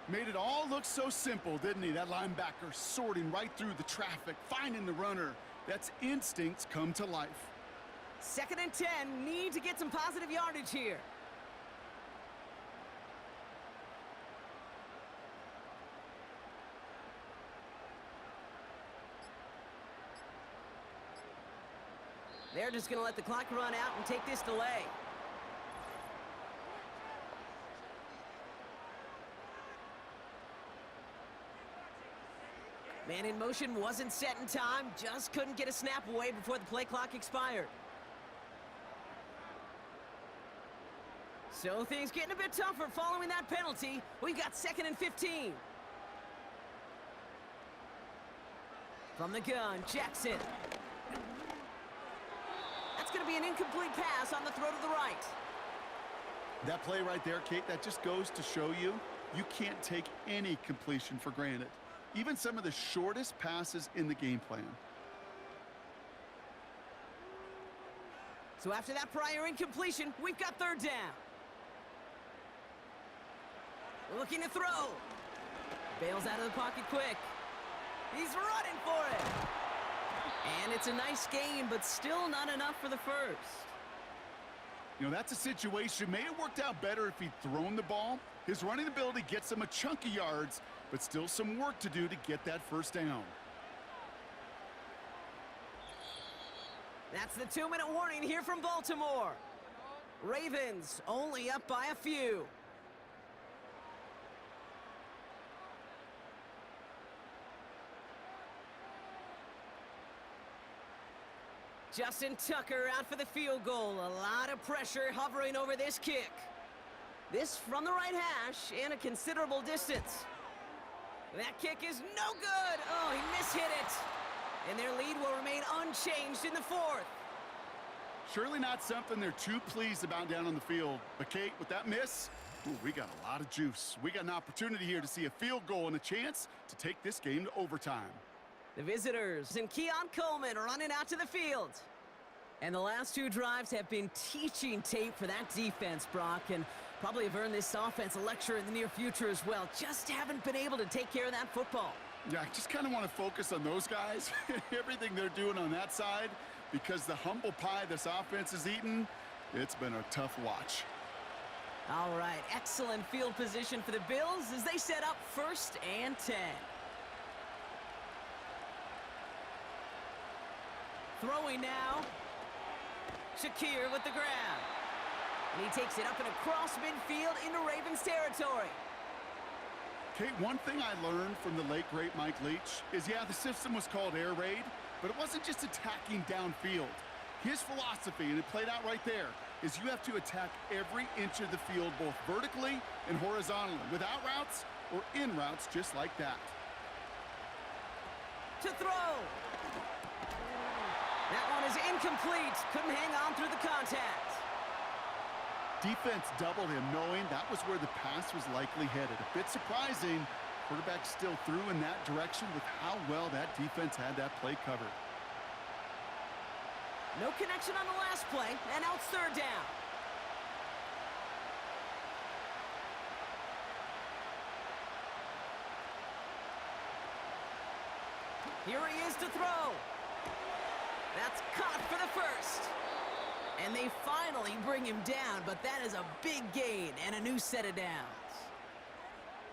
Made it all look so simple, didn't he? That linebacker sorting right through the traffic, finding the runner. That's instincts come to life. 2nd and 10, need to get some positive yardage here. They're just going to let the clock run out and take this delay. Man in motion wasn't set in time, just couldn't get a snap away before the play clock expired. So things getting a bit tougher following that penalty. We've got 2nd and 15. From the gun, Jackson. That's going to be an incomplete pass on the throw to the right. That play right there, Kate, that just goes to show you, you can't take any completion for granted. Even some of the shortest passes in the game plan. So after that prior incompletion, we've got 3rd down. Looking to throw. Bails out of the pocket quick. He's running for it. And it's a nice gain, but still not enough for the 1st. You know, that's a situation. May have worked out better if he'd thrown the ball. His running ability gets him a chunk of yards, but still some work to do to get that 1st down. That's the 2-minute warning here from Baltimore. Ravens only up by a few. Justin Tucker out for the field goal. A lot of pressure hovering over this kick. This from the right hash and a considerable distance. That kick is no good. Oh, he mishit it. And their lead will remain unchanged in the fourth. Surely not something they're too pleased about down on the field. But Kate, with that miss, ooh, we got a lot of juice. We got an opportunity here to see a field goal and a chance to take this game to overtime. The visitors and Keon Coleman running out to the field. And the last two drives have been teaching tape for that defense, Brock, and probably have earned this offense a lecture in the near future as well. Just haven't been able to take care of that football. Yeah, I just kind of want to focus on those guys, everything they're doing on that side, because the humble pie this offense has eaten, it's been a tough watch. All right, excellent field position for the Bills as they set up 1st and 10. Throwing now. Shakir with the grab. And he takes it up and across midfield into Ravens territory. Kate, one thing I learned from the late, great Mike Leach is, yeah, the system was called air raid, but it wasn't just attacking downfield. His philosophy, and it played out right there, is you have to attack every inch of the field, both vertically and horizontally, without routes or in routes just like that. To throw. That one is incomplete. Couldn't hang on through the contact. Defense doubled him, knowing that was where the pass was likely headed. A bit surprising. Quarterback still threw in that direction with how well that defense had that play covered. No connection on the last play, and now it's 3rd down. Here he is to throw. That's caught for the first. And they finally bring him down, but that is a big gain and a new set of downs.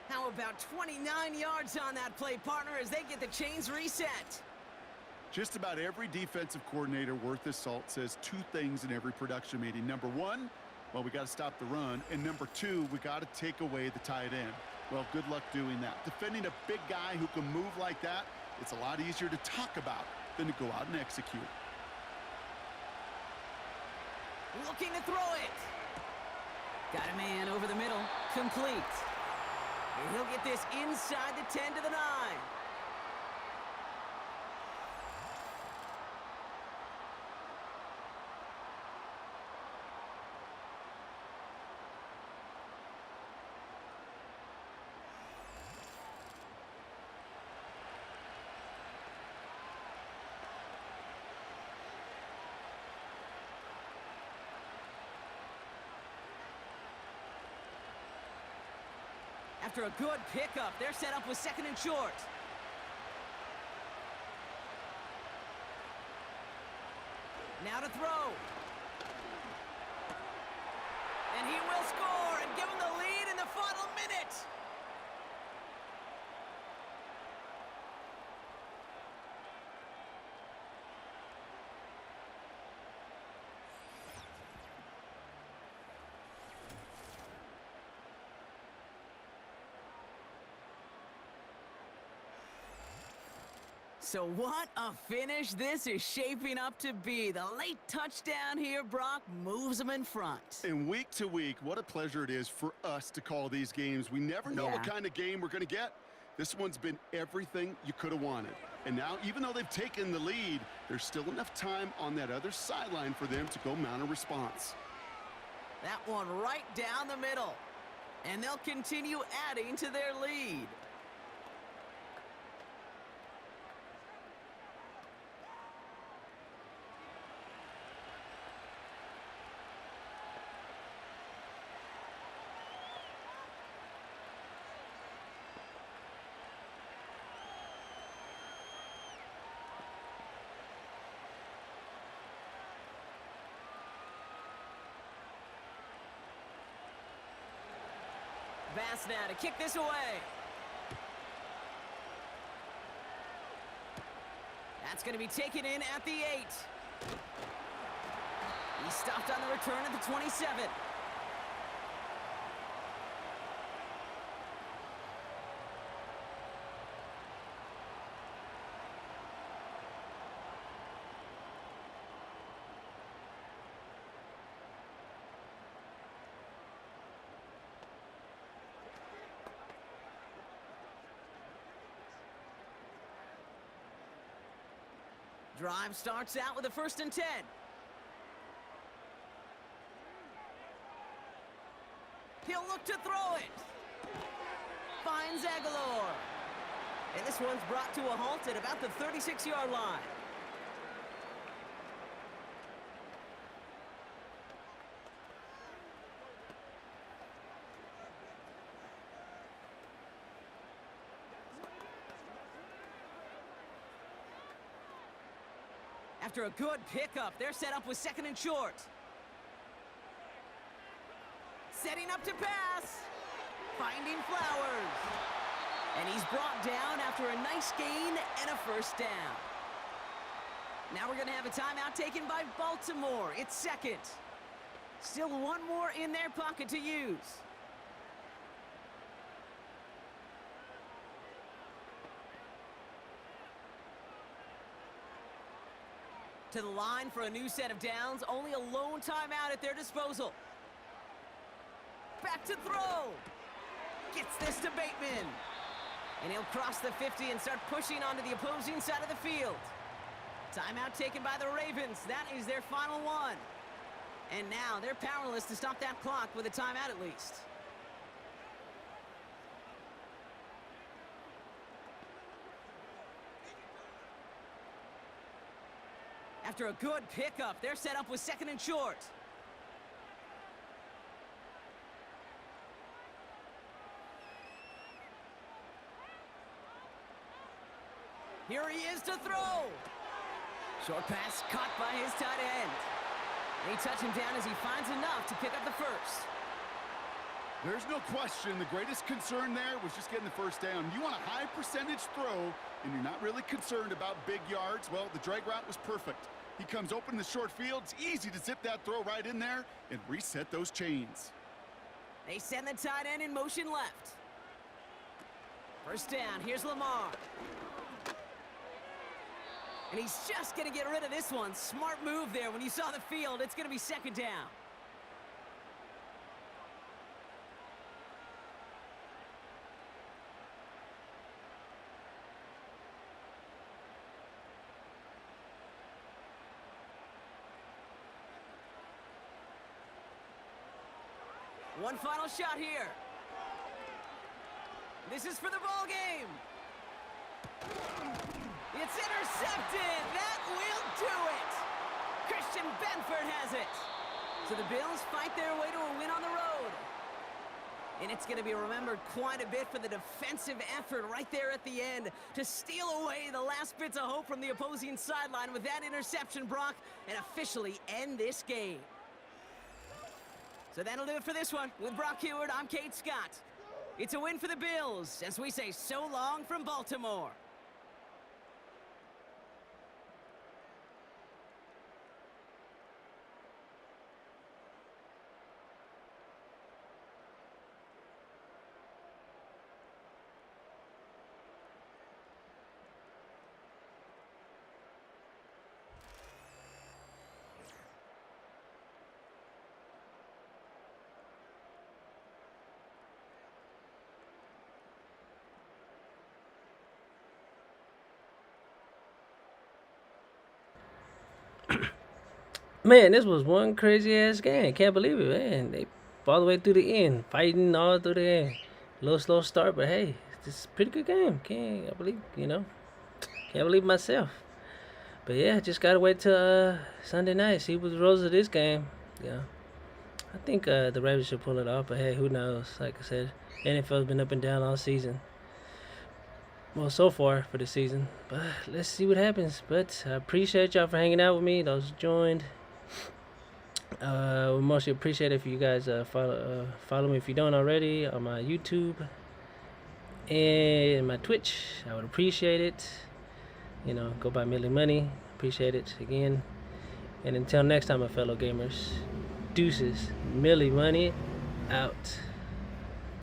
How about 29 yards on that play, partner, as they get the chains reset? Just about every defensive coordinator worth his salt says two things in every production meeting. Number one, well, we got to stop the run. And number two, we got to take away the tight end. Well, good luck doing that. Defending a big guy who can move like that, it's a lot easier to talk about than to go out and execute. Looking to throw it. Got a man over the middle. Complete. And he'll get this inside the 10 to the 9. After a good pickup, they're set up with 2nd and short. Now to throw. And he will score and give him the lead in the final minute. So what a finish this is shaping up to be. The late touchdown here, Brock, moves them in front. And week to week, what a pleasure it is for us to call these games. We never know what kind of game we're going to get. This one's been everything you could have wanted. And now, even though they've taken the lead, there's still enough time on that other sideline for them to go mount a response. That one right down the middle. And they'll continue adding to their lead. Bass now to kick this away. That's going to be taken in at the 8. He stopped on the return at the 27. Drive starts out with a 1st and 10. He'll look to throw it. Finds Aguilar. And this one's brought to a halt at about the 36-yard line. After a good pickup, they're set up with 2nd and short. Setting up to pass. Finding Flowers. And he's brought down after a nice gain and a 1st down. Now we're going to have a timeout taken by Baltimore. It's 2nd. Still one more in their pocket to use. To the line for a new set of downs. Only a lone timeout at their disposal. Back to throw. Gets this to Bateman. And he'll cross the 50 and start pushing onto the opposing side of the field. Timeout taken by the Ravens. That is their final one. And now they're powerless to stop that clock with a timeout at least. After a good pickup, they're set up with 2nd and short. Here he is to throw. Short pass caught by his tight end. They touch him down as he finds enough to pick up the 1st. There's no question the greatest concern there was just getting the 1st down. You want a high percentage throw, and you're not really concerned about big yards. Well, the drag route was perfect. He comes open in the short field. It's easy to zip that throw right in there and reset those chains. They send the tight end in motion left. 1st down. Here's Lamar. And he's just going to get rid of this one. Smart move there. When you saw the field, it's going to be 2nd down. One final shot here. This is for the ball game. It's intercepted. That will do it. Christian Benford has it. So the Bills fight their way to a win on the road. And it's going to be remembered quite a bit for the defensive effort right there at the end to steal away the last bits of hope from the opposing sideline with that interception, Brock, and officially end this game. So that'll do it for this one. With Brock Heward, I'm Kate Scott. It's a win for the Bills as we say so long from Baltimore. Man, this was one crazy ass game. Can't believe it, man. They all the way through the end, fighting all through the end. A little slow start, but hey, it's a pretty good game. Can't believe myself. But yeah, just gotta wait till Sunday night, see what the rules of this game. Yeah, I think the Ravens should pull it off, but hey, who knows? Like I said, NFL's been up and down all season. Well, so far for the season, but let's see what happens. But I appreciate y'all for hanging out with me. Those joined. We mostly appreciate it if you guys follow me if you don't already on my YouTube and my Twitch. I would appreciate it. Go by Millie Money. Appreciate it again. And until next time, my fellow gamers, deuces, Millie Money out.